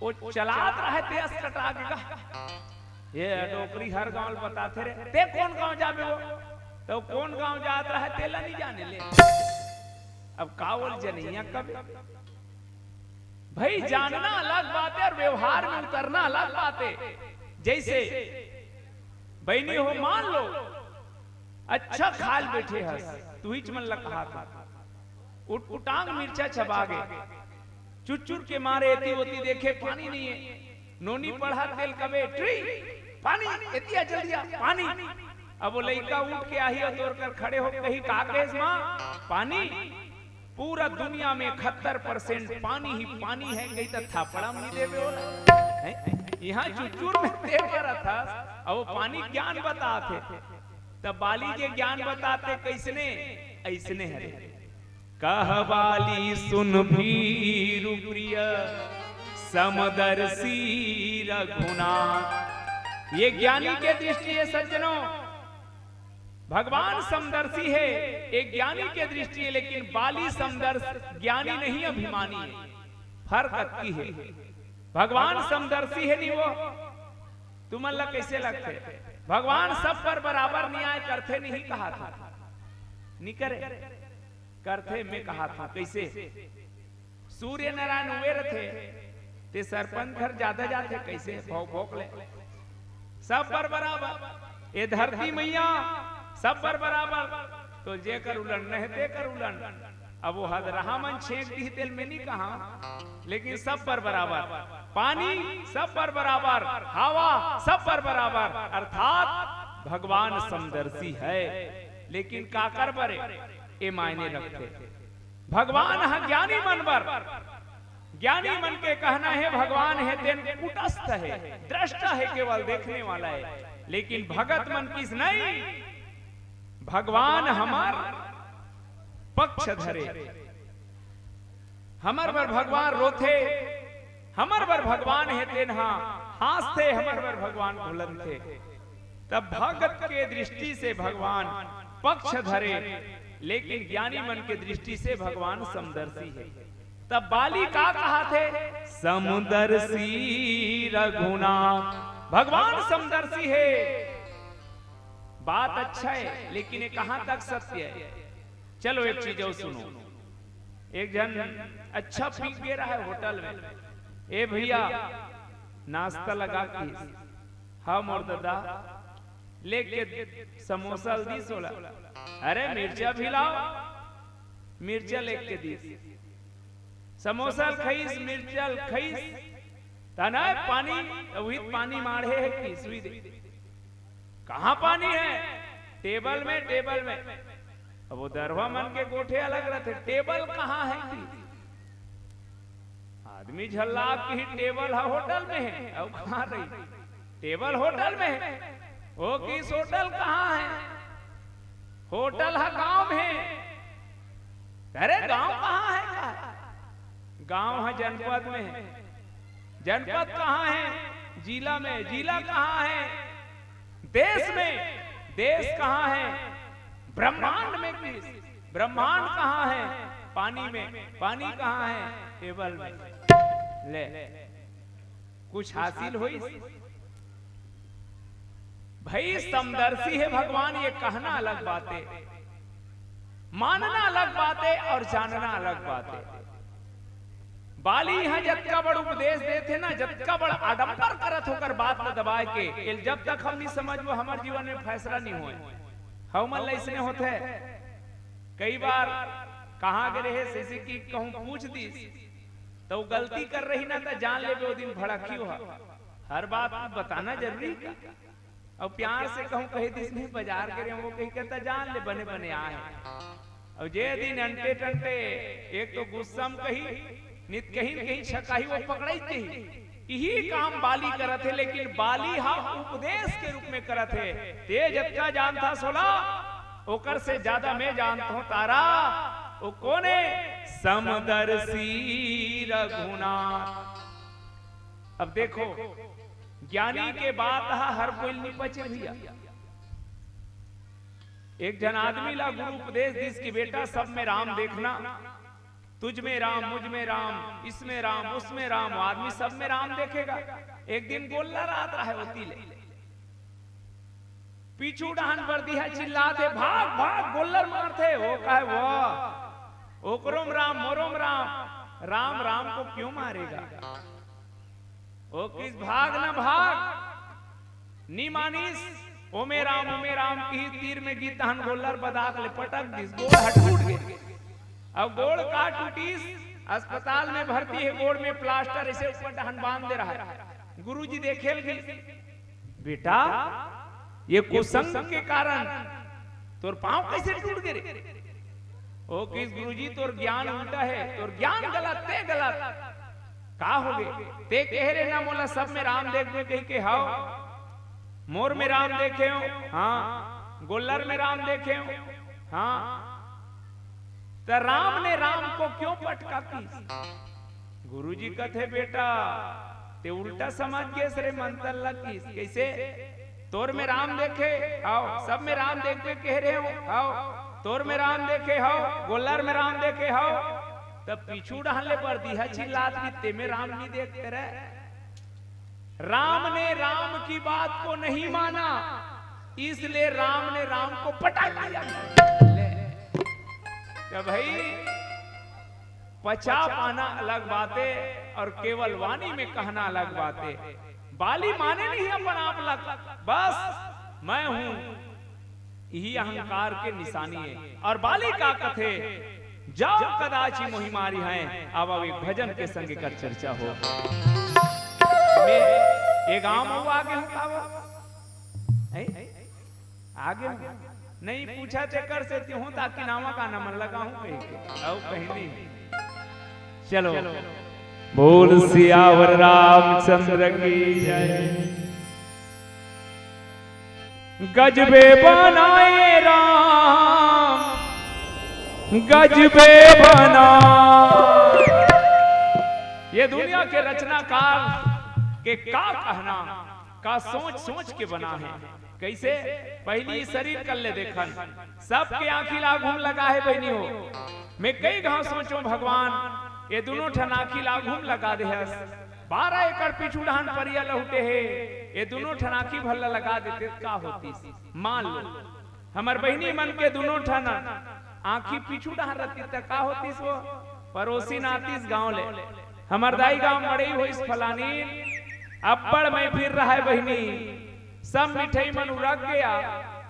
वो चलात रहे थे अस्कटा के गा। ये डोकरी हर गांव बताते रहे, ते कौन गांव जाबे वो, तो कौन गांव जात रहे तेला नहीं जाने ले। अब कावल जनिया कब भाई जानना अलग बात है और व्यवहार में उतरना अलग बात है। जैसे बहनी हो मान लो अच्छा खाल बैठे हस, तू ही मन लग कहा था उटांग मिर्चा चबा गए, चुचुर के मारे एती होती देखे पानी नहीं है, नोनी पढ़ा तेल कबे ट्री पानी एतिया जल्दी पानी। अब वो लड़का उठ के आई और तोड़ कर खड़े हो कही कागज मां पानी। पूरा दुनिया में 71% पानी ही पानी है, कहीं तो थापड़ा नहीं देवे हो। यहाँ चुचुर में देवर था और वो पानी ज्ञान बताते, तब बाली के ज्ञान बताते कैसने ऐसने है। कहवाली सुन भीरु प्रिय समदर्शी रघुनाथ। ये ज्ञानी के दृष्टि है सज्जनों, भगवान समदर्शी है, एक ज्ञानी के दृष्टि है, लेकिन बाली समदर्श ज्ञानी नहीं अभिमानी है, फर्क अक्की है। भगवान समदर्शी है नहीं वो, तुम अल्लाह कैसे लगते। भगवान सब पर बराबर न्याय करते नहीं कहा था, नहीं करे करते मैं कहा था। कैसे सूर्य नारायण हुए थे ते सरपंच घर ज्यादा जाते, कैसे भौक भौक ले सब पर बराबर। ये धरती मैया सब पर बराबर, तो जे कर उलन नहीं ते कर उलन। अब वो हद रहा मन छेक दी तेल में नहीं कहा, लेकिन सब पर बराबर। पानी सब पर बराबर, हवा सब पर बराबर, अर्थात भगवान समदर्शी है। लेकिन काकर बरे ये मायने रखते, भगवान है ज्ञानी मन पर। ज्ञानी मन के कहना है भगवान है तेन कुटस्थ है, दृष्टा है, केवल देखने वाला है। लेकिन भगत मन किस नहीं, भगवान हमार पक्ष धरे, हमर बर भगवान रोथे, हमर बर भगवान है तेनहा हासते, हमर बर भगवान भुलन थे। तब भगत के दृष्टि से भगवान पक्ष धरे, लेकिन ज्ञानी मन के दृष्टि से भगवान समदर्शी है। तब बाली का कहा थे समदर्शी रघुनाथ, भगवान समदर्शी है। बात अच्छा है, लेकिन ये कहां तक सत्य है। चलो एक चीज और सुनो। एक जन अच्छा पी पी रहा है होटल में, ए भैया नाश्ता लगा के हम और दादा लेके समोसा दी 16, अरे मिर्चा भी लाओ, मिर्चा लेके दी, समोसा खईस मिर्चा खईस, तना पानी वही पानी मारे है कि सुई दे। कहाँ पानी है? टेबल में, टेबल में। अब वो दरवा मन के गोठे अलग रहते, टेबल कहाँ है कि आदमी झल्ला की टेबल है होटल में है, अब कहाँ रही? टेबल होटल में है, वो किस होटल कहाँ है? होटल है गांव में। अरे गांव कहाँ है? गांव है जनपद में। जनपद कहाँ है? जिला में। जिला कहाँ है? देश में। देश कहाँ है? ब्रह्मांड में। किस ब्रह्मांड कहाँ है? पानी में। पानी कहाँ है? टेबल में। ले कुछ हासिल हुई भाई? समदर्शी है भगवान, ये कहना अलग बात है, मानना अलग बात है और जानना अलग बात है। बाली यहाँ जतका बड़ उपदेश देते ना, जतका बड़ आडंबर करत होकर बात न दबाए के, जब तक हम नहीं समझ वो हमारे जीवन में फैसला नहीं हुए। हम इसने होते कई बार कहाँ गए रहे जैसे कि कहूँ पूछ दी तो गलती कर रही ना तो जान ले वो दिन भड़की हो। हर बात बताना जरूरी है। और प्यार से कहूँ कही दिस नहीं बाजार करे वो कही कहता जान ले बने बने आए। और जे दिन अंटे टंटे एक तो गुस्सा में कही नित कहीं कहीं छकाही वो पकड़ाई थी। यही काम बाली करत है, लेकिन बाली हा उपदेश के रूप में करत है। तेज जतका जानता सोला ओकर से ज्यादा मैं जानता हूँ तारा। वो कोने? समदर्शी रघुनाथ। अब देखो ज्ञानी के बात हर कोई नहीं बचे भैया। एक जन आदमी ला गुरु उपदेश दिस की बेटा सब में राम देखना, तुझ में राम, मुझ में राम, इसमें राम, उसमें राम। आदमी सब में राम देखेगा। एक दिन गोल्ला रात रहा होती ले पीछू डहान पर दिया चिल्लाते भाग भाग गोल्लर मारते। वो कहे वो ओकरोम राम मोरोम राम। राम राम को क्यों मारेगा? ओ किस भाग ना भाग नी मानिस ओमे राम की तीर में गीतहन गोल्लर बदाक ले पटक दिस गोड़ हटूट गए। अब गोड़ का टूटीस अस्पताल में भर्ती है, गोड़ में प्लास्टर इसे ऊपर डहन बांध दे रहा है। गुरुजी देखे बेटा ये कुसंग के कारण तोर पांव कैसे टूट गए? ओ किस गुरुजी तोर ज्ञान उल्टा है, तोर ज्ञान गलत ते गलत का हो गए? ते कह रहे ना मोला सब में राम देख दे कह के हाओ मोर में राम देखे हो, हाँ गोल्लर में राम देखे हो, हाँ तो राम ने राम को क्यों पटका की? गुरुजी कथे बेटा ते उल्टा समझ गए सरे मंत्र लगी। कैसे? तोर में राम देखे आओ, सब में राम देखे कह रहे हो आओ, तोर में राम देखे हो, गोल्लर में राम देखे हो, तब पीछू डालने पर दिया चिल्लात की ते में राम नहीं देखते रहे। राम ने राम की बात को नहीं माना, इसलिए राम ने राम को पटा लिया। भाई पचा पाना अलग बातें और केवल वाणी में कहना अलग बातें। बाली माने नहीं अपन आप लग, बस मैं हूं, यही अहंकार के निशानी है। और बाली का कथे जाओ कदाची मोहि मारी है। अब एक भजन के संग कर चर्चा हो। ये गांव में आगे आगे नहीं पूछा थे कर से हूं ताकि नामा का नमन लगा हूं कहीं के अब कहीं नहीं। चलो बोल सियावर रामचंद्र की जय। गजबे बनाए राम गजबे बना। ये दुनिया के रचनाकार के का कहना का सोच सोच के बना है। कैसे? पहली शरीर कर ले देखन सबके आंखी लागूम लगा है बहनी हो। मैं कई गांव सोचो भगवान ये दोनों ठनाखी लागूम लगा दे। 12 एकड़ पिछू डाहन परिया लहुटे है, ये दोनों ठनाखी भल्ला लगा देते का होती? मान लो हमार बहनी मन के दोनों ठना आंखी पिछू डाहन रहती तक का होती? वो पड़ोसी नातीस गांव ले हमार दाई गांव मड़ई हो इस फलानी अब्बड़ में फिर रहा है बहनी सब मिठाई मन उड़क गया।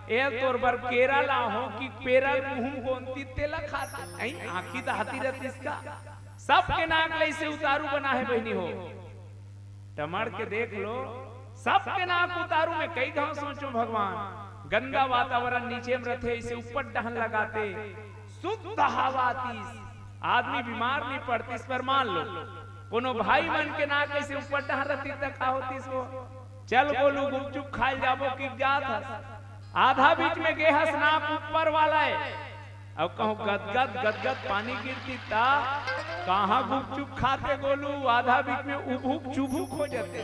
ए तोर बर केरा ला हो कि पेरा मुंह गोंती तेला खाता आई आंखी दहाती रहती इसका सब के नाक ले से उतारू बना है बहनी हो। टमड़ के देख लो सब के नाक उतारू में कई गांव सोचो भगवान गंदा वातावरण नीचे में रहते इसे ऊपर डहन लगाते शुद्ध हवा आती आदमी बीमार नहीं पड़ती। इस पर मान लो कोनो भाई मन के ना कैसे ऊपर टहरती तक का होती सो चल बोलू गुपचुप खाई जाबो कि जात हस आधा बीच में गे हस ना ऊपर वाला है अब कहूं गदगद गदगद पानी गिरती ता कहां गुपचुप खाते गोलू आधा बीच में उभुक चुभुक हो जाते।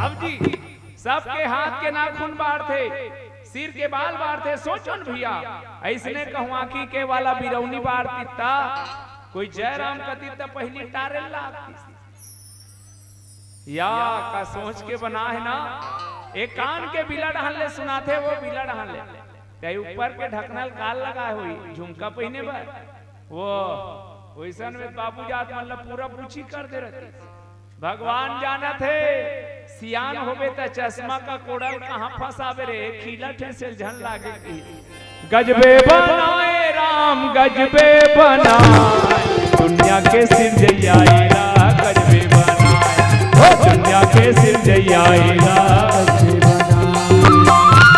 अब जी सबके हाथ के नाखून बाहर थे, सिर के बाल बाहर थे, सोचन भैया ऐसने कहूं आखी के वाला बिरौनी बाहर ता कोई जयराम कती ता पहली टारे लागती या का सोच के बना है ना। एक कान के बिला डहले सुनाते वो बिला डहले कहीं ऊपर के ढकनल काल लगा हुई झुमका पहने पर वो वैसन में बाबू जात मतलब पूरा पूछी कर दे रहे। भगवान जाना थे सियान होबे त चश्मा का कोड़ल कहां फंसावे रे खीला ठेसे झन लागे गजबे बनाए राम गजबे बनाए दुनिया के सिर जइयाईला गजबे बनाए ओ दुनिया के सिर जइयाईला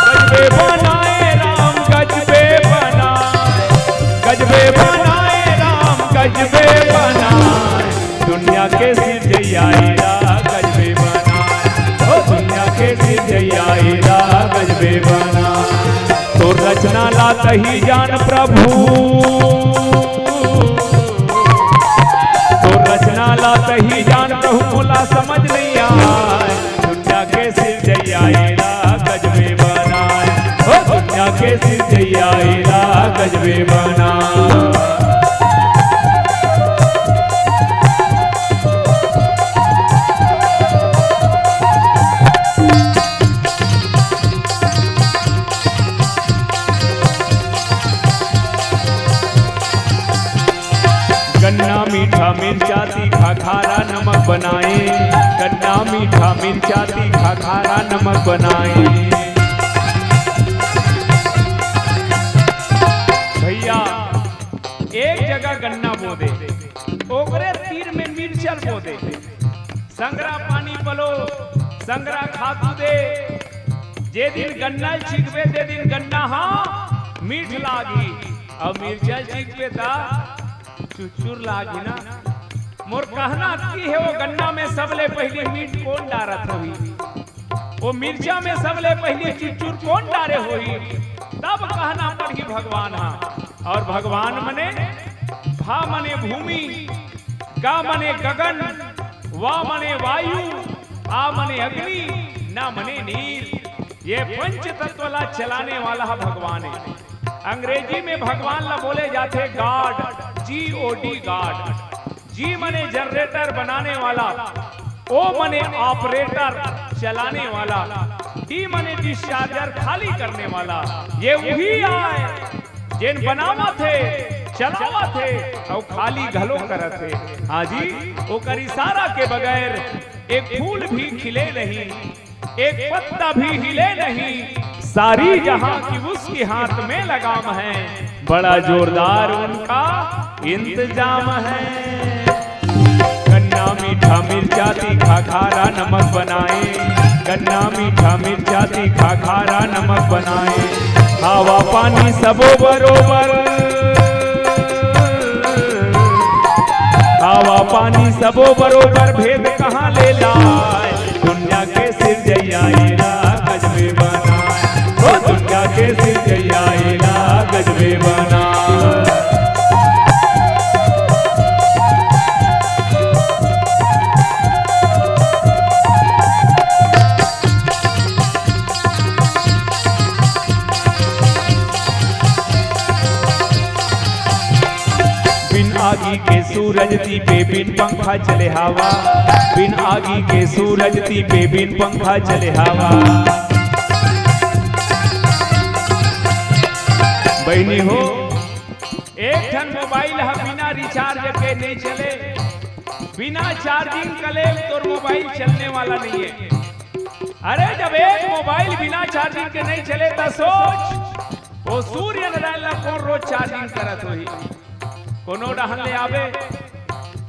गजबे बनाए राम गजबे बनाए गजबे बनाए राम गजबे बनाए दुनिया के सिर जइयाईला गजबे बनाए ओ दुनिया के सिर जइयाईला गजबे बनाए तो रचना लाता ही जान प्रभु तो रचना लाता ही जान प्रभु बोला समझ नहीं आए दुनिया के सिर जइयाईला गजबे बनाए ओ दुनिया के सिर जइयाईला गजबे बनाए। गन्ना मीठा मिर्चा तीखा खारा नमक बनाए गन्ना मीठा मिर्चा तीखा खारा नमक बनाए। भैया एक जगह गन्ना बो दे ओकरे तीर में मिर्चल बो दे संगरा पानी पलो संगरा खातू दे जे दिन गन्ना छिकबे दे दिन गन्ना हाँ मीठ लागी अब मिर्चल छिकबे ता चुचुर लागी ना। मोर कहना की है वो गन्ना में सबले पहले मीठ कौन डारत होई वो मिर्चा में सबले पहले चुचुर कौन डारे होई तब कहना पड़ी भगवान हाँ। और भगवान मने भा मने भूमि गा मने गगन वा मने वायु आ मने अग्नि ना मने नीर ये पंच तत्वला चलाने वाला भगवान है। अंग्रेजी में भगवान ला बोले जाते गॉड GOD गॉड जी मने जनरेटर बनाने वाला ओ मने ऑपरेटर चलाने वाला डी मने डिस्चार्जर खाली करने वाला ये वही आए जिन बनावा थे चलावा थे और खाली घलो करत थे। हाँ जी ओकर इशारा के बगैर एक फूल भी खिले नहीं एक पत्ता भी हिले नहीं सारी जहां की उसके हाथ में लगाम है बड़ा जोरदार उनका इंतजाम है। गन्ना मीठा मिर्चा तीखा खारा नमक बनाए गन्ना मीठा मिर्चा तीखा खारा नमक बनाए हवा पानी सबो बरोबर हवा पानी सबो बरोबर भेद कहाँ ले लाए दुनिया के सिर जइयाईला गजबे बनाए ओ दुनिया के सिर जइयाईला गजबे बनाए। आगी के सूरज दीपे बिन पंखा चले हवा बिन आगी के सूरज दीपे बिन पंखा चले हवा। बहनी हो एक ठन मोबाइल है बिना रिचार्ज के नहीं चले बिना चार्जिंग कले तो मोबाइल चलने वाला नहीं है। अरे जब एक मोबाइल बिना चार्जिंग के नहीं चले तो सोच वो सूर्य नारायण कौन रोज चार्जिंग करत होई कोनो डहन ले आवे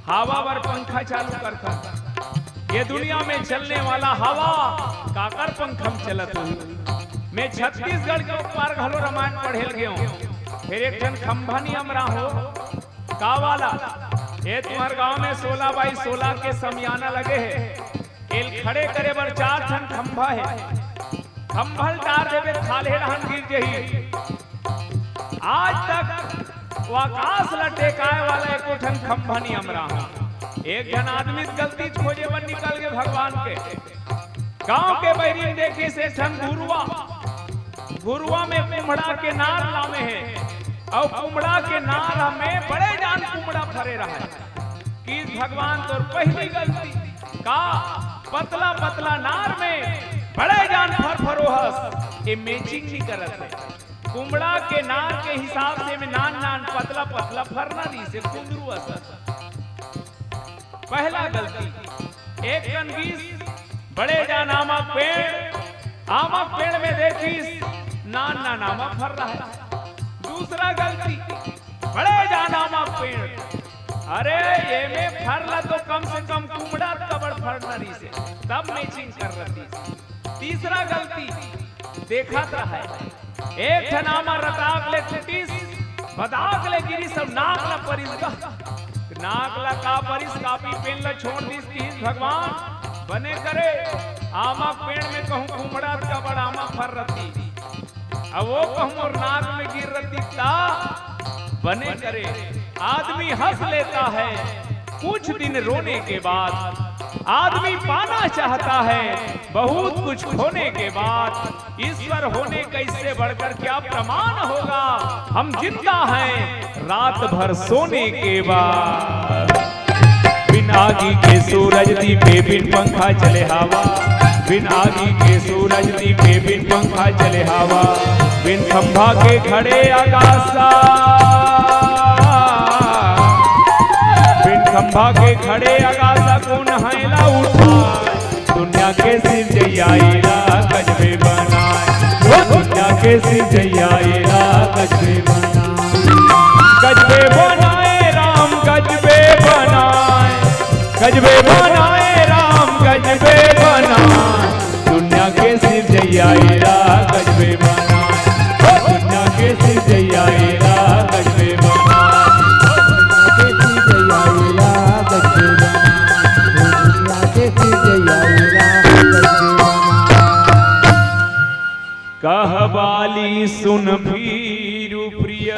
हवा पर पंखा चालू करता ये दुनिया में चलने वाला हवा काकर पंखम चलत हुई। मैं छत्तीसगढ़ के ऊपर घलो रामायण पढ़ेल गयो फिर एक जन खंभा नियम रहा हो का वाला ये तुम्हारे गांव में 16 बाई 16 के समियाना लगे हैं। एल खड़े करे बर 4 ठन खंभा है, खंभल डार देवे खाले रहन गिर जही। आज तक वो आकाश लटेकाए वाला एको ठन खंभा नहीं हमरा। एक जन आदमी गलती खोजे बर निकल गए भगवान के गांव के बैरिन देखे से ठन गुरुआ में कुमड़ा के नार लामे है और कुमड़ा के नार में बड़े जान कुमड़ा फरे रहा कि भगवान तो पहली गलती का पतला पतला नार में बड़े जान फरोहस ये मैचिंग नहीं करत है। कुमड़ा के नार के हिसाब से में नान नान पतला पतला फरना नहीं से कुंदरू असर। पहला गलती एक कनगीस बड़े जान आमक पेड़ में देखी नान नान आमक फर रहा है। दूसरा गलती बड़े जान आमक पेड़, अरे ये में फरला तो कम से कम कुमड़ा कबड़ फरना रही से तब मैचिंग कर रही। तीसरा गलती देखा था है एक ठनामा रताक ले कुटीस बदाक ले गिरी सब नाक ला परिस नाक ला का परिस कापी पेन ला छोड़ दीस की भगवान बने करे आमा पेड़ में कहूं कुमड़ा कबड़ आमा फर रही अब वो कहूं और नाक में गिर रही का बने करे। आदमी हंस लेता है कुछ दिन रोने के बाद, आदमी पाना चाहता है बहुत कुछ खोने के बाद। ईश्वर होने का इससे बढ़कर क्या प्रमाण होगा, हम जिंदा हैं रात भर सोने के बाद। बिन आगी के सूरज दीपे बिन पंखा चले हवा, बिन आगी के सूरज दीपे बिन पंखा चले हवा, बिन खंभा के खड़े आकाशा, बिन खंभा के खड़े आकाशा को नहायला उठा। दुनिया के सिर जैयाला गजबे बनाए, दुनिया के सिर जैयाला गजबे बनाए, गजबे बनाए राम गजबे बनाए, गजबे बनाए राम गजबे बनाए। दुनिया के सिर जैयाला गजबे बनाए, दुनिया के सिर जैयाला गजबे बनाए, दुनिया के सिर जैयाला कहवाली सुन भीरु प्रिय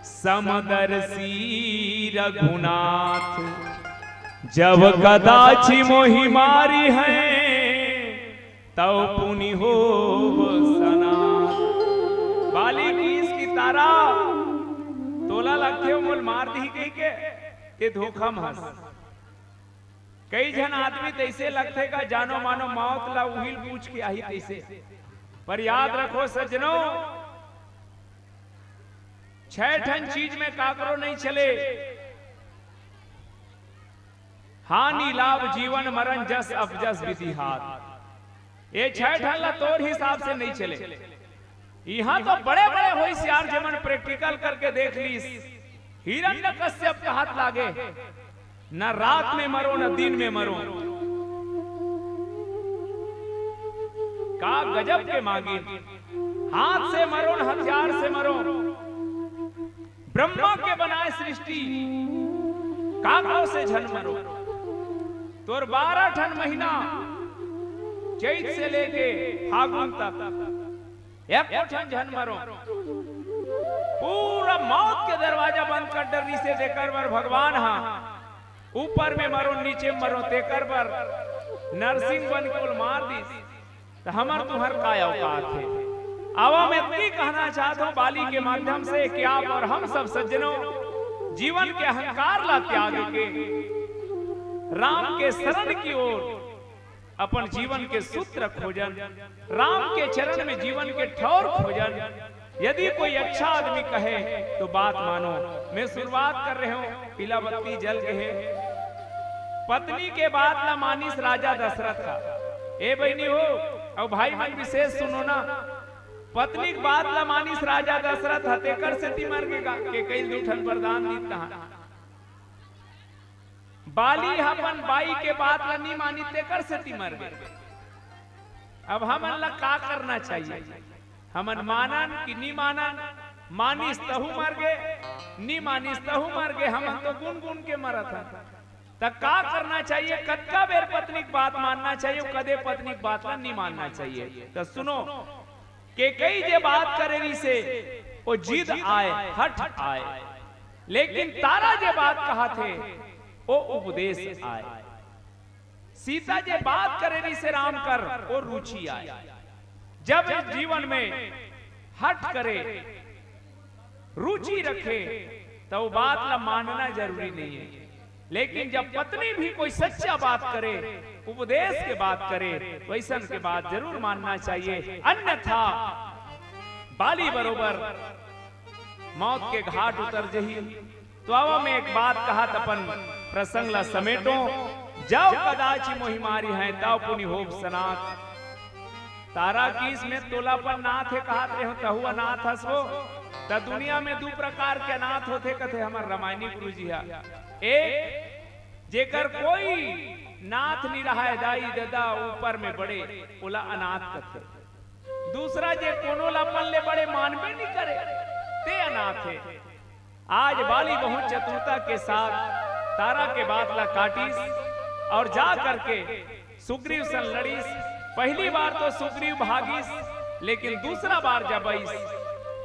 समदर्शी रघुनाथ, जब कदाचि मोहि मारी है तब पुनि हो सनाथ। बाली की इसकी तारा तोला लगते हो मोल मार दी गई के ते धोखा महस। कई जन आदमी तैसे लगते का जानो मानो मौत ला उहिल पूछ के आई तैसे। पर याद रखो सज्जनों 6 ठन चीज में काकरो नहीं चले, हानि लाभ जीवन मरण जस अफजस विधि हाथ। ये 6 ठन ला तोर हिसाब से नहीं चले। यहाँ तो बड़े बड़े होशियार जमन प्रैक्टिकल करके देख ली। हिरण्यकश्यप का हाथ लागे, न रात में मरो न दिन में मरो, का गजब के मांगे। हाथ से मरो न हथियार से मरो, ब्रह्मा के बनाए सृष्टि काकों से झन मरो। तोर 12 ठन महीना चैत से लेके फागुन तक एक ठन झन मरो। पूरा मौत के दरवाजा बंद कर डरनी से देकर बर भगवान हा ऊपर में मरो नीचे मरो तेकर बर नरसिंह बन के मार दी। तो हमार तुम्हार का औकात है। आवा मैं इतनी कहना चाहता हूँ बाली के माध्यम से कि आप और हम सब सज्जनों जीवन के अहंकार ला त्याग के राम के शरण की ओर अपन जीवन के सूत्र खोजन, राम के चरण में जीवन के ठौर खोजन। यदि कोई अच्छा आदमी कहे तो बात मानो। मैं शुरुआत कर रहे हूँ, पीला बत्ती जल गए। पत्नी के बाद ला मानिस राजा दशरथ का। ए बहनी हो और भाई मन विशेष सुनो ना, पत्नी के बाद ला मानिस राजा दशरथ हतेकर से ती मर के कई दूठन वरदान दीता। बाली अपन बाई के बाद ला नहीं मानी तेकर से ती मर गए। अब हम ला का करना चाहिए? हमन मानन कि नहीं मानन मानिस तहु मर गए, नी मानिस तहु मर गए, हम तो गुन गुन के मरा था। तब का करना चाहिए? कदका बेर पत्नी की बात मानना चाहिए, कदे पत्नी की बात नहीं मानना चाहिए। तो सुनो के कई जे बात करे से वो जिद आए, हट आए, लेकिन तारा जे बात कहा थे वो उपदेश आए। सीता जे बात करे से राम कर वो रुचि आए। जब जीवन में हट करे, रुचि रखे, तो बात ला मानना जरूरी नहीं है। लेकिन जब पत्नी भी कोई सच्चा बात करे, उपदेश के बात करे, वैसन के बात जरूर मानना चाहिए। अन्यथा बाली बरोबर मौत के घाट उतर जही। तो आवा में एक बात कहा तपन प्रसंग ला समेटो। जब कदाची मोहि मारी है तब पुनि होब सनात। तारा किस में तोला पर नाथ है कहा हो तहु अनाथ हसो। त दुनिया में दो प्रकार के अनाथ होते कथे हमार रामायणी गुरु जी। एक जेकर कोई नाथ नहीं रहा है, दाई दादा ऊपर में बड़े, ओला अनाथ कथे। दूसरा जे कोनो लपन ले बड़े मानवे नहीं करे, ते अनाथ है। आज बाली बहुत चतुरता के साथ तारा के बात ला काटीस और जा करके सुग्रीव सन लड़ीस। पहली बार तो सुग्रीव भागीस, लेकिन दूसरा बार जब आईस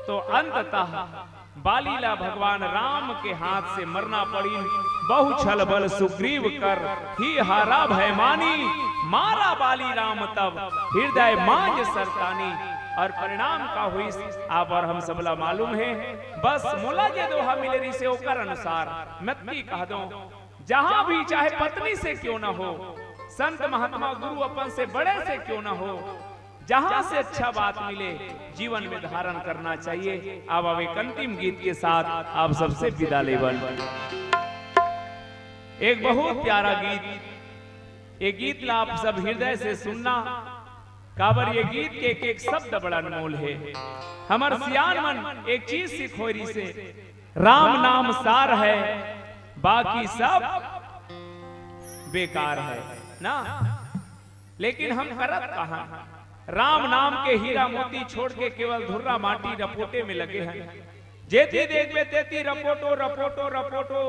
तो अंततः बालीला भगवान राम के हाथ से मरना पड़ी। बहु छल बल सुग्रीव कर ही हारा भयमानी। मारा बाली राम तब हृदय मांझ सरतानी। और परिणाम का हुई आप और हम सबला मालूम है। बस मोला जे दोहा मिले रही से ओकर अनुसार मत्ती कह दो। जहां भी चाहे पत्नी से क्यों ना हो, संत महात्मा गुरु अपन से बड़े से क्यों ना हो, जहां से अच्छा बात मिले जीवन में धारण करना चाहिए। अब एक अंतिम गीत के साथ आप सबसे विदा लेवल। एक बहुत प्यारा गीत, ये गीत ला आप सब हृदय से सुनना। काबर ये गीत के एक शब्द बड़ा अनमोल है। हमार सियान मन एक चीज सिखोरी से, राम नाम सार है बाकी सब बेकार है ना। लेकिन हम करत कहां? राम नाम के हीरा मोती छोड़ के केवल धुर्रा माटी रपोटे में लगे हैं। जेती देखबे तेती रपोटो रपोटो रपोटो।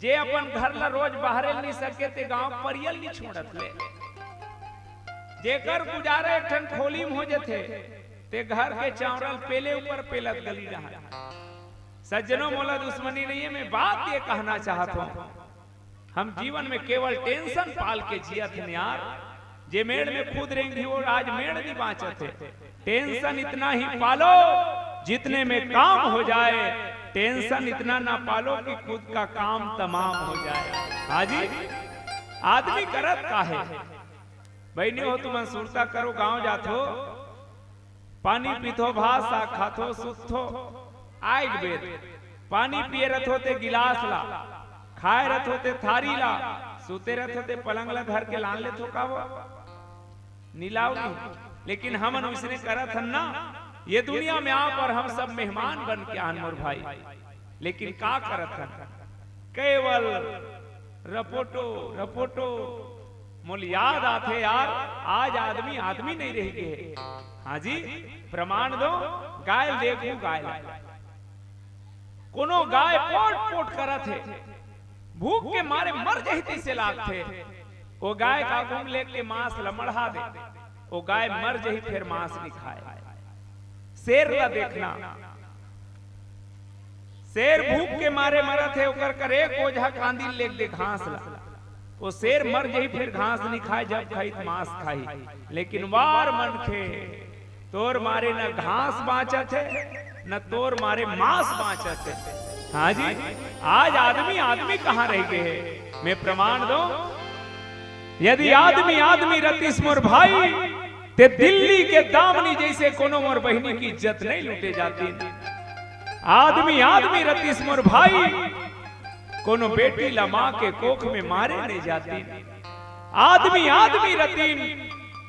जे अपन घर ला रोज बाहर नहीं सके ते गांव परियल नहीं छोड़त ले। जेकर गुजारे एक ठन खोली में हो जथे ते घर के चावल पेले ऊपर पेलत गली रहा। सज्जनों मोला दुश्मनी नहीं है, मैं बात ये कहना चाहता हूं, हम जीवन में केवल टेंशन पाल के जिया थे यार। जे मेड़ में खुद रहेंगी वो आज मेड़ नहीं बाँचते। टेंशन इतना ही पालो जितने में काम हो जाए। टेंशन इतना ना पालो कि खुद का काम तमाम हो जाए। हाजी आदमी करत का है बहनी हो तुम सुरता करो, गांव जाथो पानी पीथो भात साग खाथो सुथो आग बेद। पानी पिए रथ होते गिलास ला, खाए रथ होते थारी ला, सुते रथ होते पलंग ला धर के लान ले तो का वो नीलाव नहीं। लेकिन हम उसने करा था ना, ये दुनिया में आप और हम सब मेहमान बन के आन मोर भाई। लेकिन का करत था केवल रपोटो रपोटो। मोल याद आते यार, आज आदमी आदमी नहीं रह गए। हाँ जी प्रमाण दो, गाय देखू गाय कोनो गाय पोट पोट करा थे, भूख के मारे मर जहती से लाग थे। वो गाय का घूम लेके मांस लमढ़ा दे, वो गाय मर जही फिर मांस नहीं खाए। शेर ला देखना, शेर भूख के मारे मरा थे, ओकर करे कोझा कांदी लेक दे घास ला। वो शेर मर जही फिर घास नहीं खाए, जब खाई मांस खाई। लेकिन वार मन खे तोर मारे न घास बाँचत है न तोर मारे मांस बाँचत है। हाँ जी आज आदमी आदमी कहाँ रह गए। मैं प्रमाण दो, यदि आदमी आदमी रतीस मोर भाई ते दिल्ली के दामनी जैसे कोनो मोर बहनी की इज्जत नहीं लूटे जाती। आदमी आदमी रतीस मोर भाई कोनो बेटी ला मां के कोख में मारे नहीं जाती। आदमी आदमी रतीन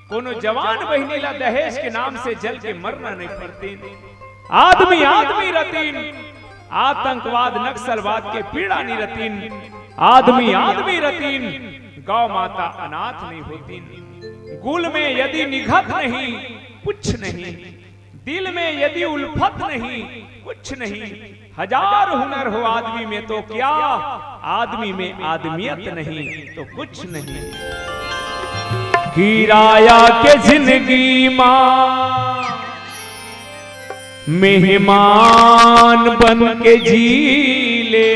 कोनो जवान बहनी ला दहेज के नाम से जल के मरना नहीं पड़ती। आदमी आदमी रतीन आतंकवाद नक्सलवाद के पीड़ा नहीं रतीन। आदमी आदमी रतीन गौ माता अनाथ नहीं होती। गुल में यदि निघत नहीं कुछ नहीं, दिल में यदि उल्फत नहीं, कुछ नहीं। हजार हुनर हो आदमी में तो क्या, आदमी में आदमियत नहीं तो कुछ नहीं। किराया के जिंदगी मां मेहमान बन के जी ले।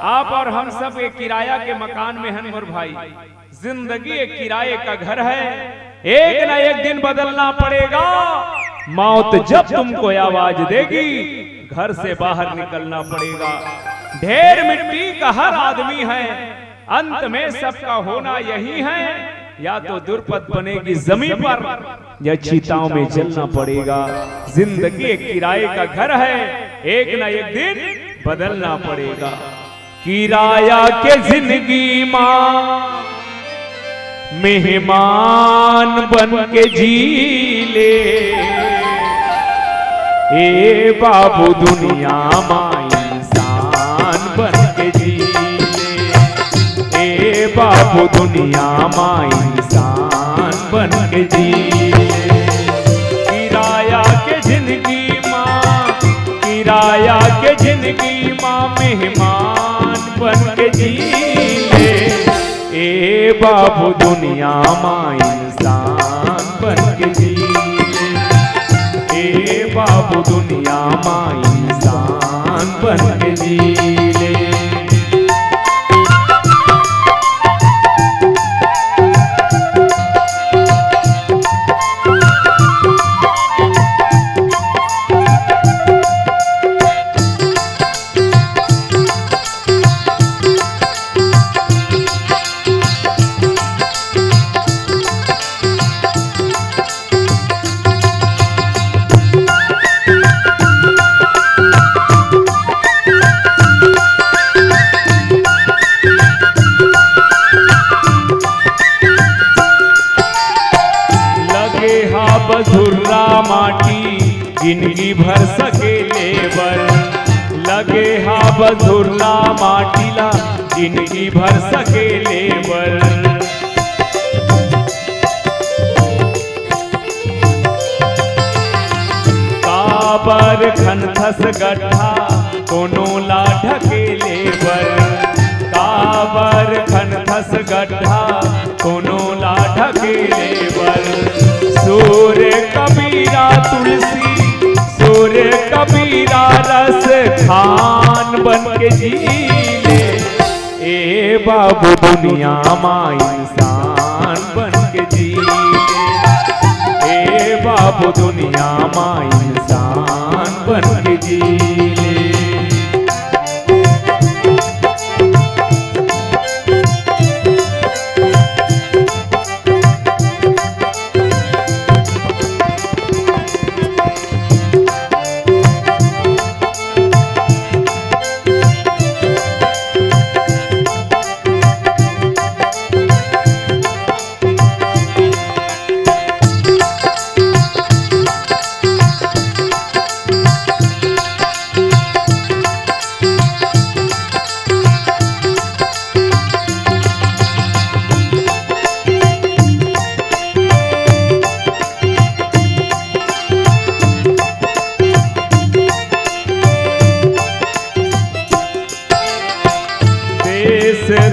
आप और हम सब एक किराया के मकान में हैं मोर भाई। जिंदगी एक किराए का घर है, एक ना एक दिन बदलना पड़ेगा। मौत जब तुमको आवाज देगी, घर से बाहर निकलना पड़ेगा। ढेर मिट्टी का हर आदमी है, अंत में सबका होना यही है। या तो दुर्पत बनेगी जमीन पर, या चिताओं में जलना पड़ेगा। जिंदगी एक किराए का घर है, एक ना एक दिन बदलना पड़ेगा। किराया के जिंदगी मां मेहमान बन के जी ले। ए बाबू दुनिया मां इंसान बन के जी ले। ए बाबू दुनिया मां इंसान बन के जी ले। किराया के जिंदगी मां, किराया के जिंदगी मां मेहमान बन के जी ले। ए बाबू दुनिया मां इंसान बन के जी ले। ए बाबू दुनिया मां इंसान बन के जी ले। बधुर्रा माटी जिंदगी भर सकेले बर। लगे हा बधुर्रा माटीला जिंदगी भर सकेले बर। काबर खनथस गड्ढा कोनो ला ढकेले बर। काबर खनथस गड्ढा कोनो ला ढकेले बर। सूर्य कबीरा तुलसी, सूर्य कबीरा रस खान बन के जी ले। ए बाबू दुनिया मां इंसान बन के जी ले। ए बाबू दुनिया मां इंसान बन के जी ले।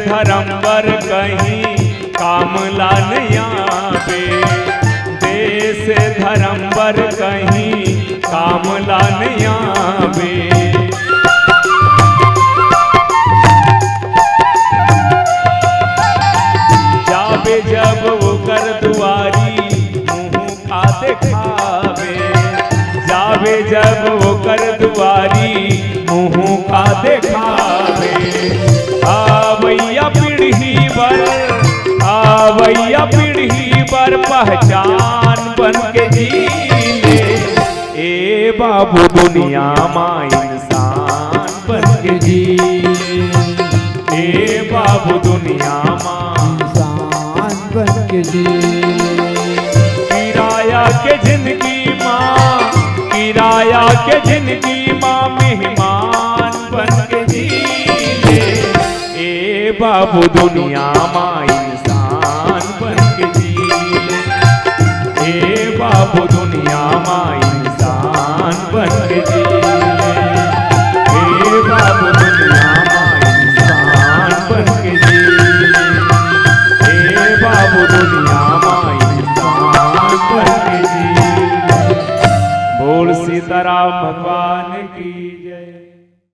धर्म बर कहीं काम लान आवे। देश धर्म बर कहीं काम लान आवे। जावे जब वो कर दुआरी मुँह का दिखावे। जावे जब वो कर दुआरी मुँह का दिखावे। आवैया पीढ़ी पर, आवैया पीढ़ी पर पहचान बन के जी ले। ए बाबू दुनिया मां इंसान बन के जी ले। ए बाबू दुनिया मां इंसान बन के जी ले। किराया के जिंदगी मां, किराया के जिंदगी मां मेहमान बन के जी ले। ए बाबू दुनिया मां इंसान बन के जी ले। के जी।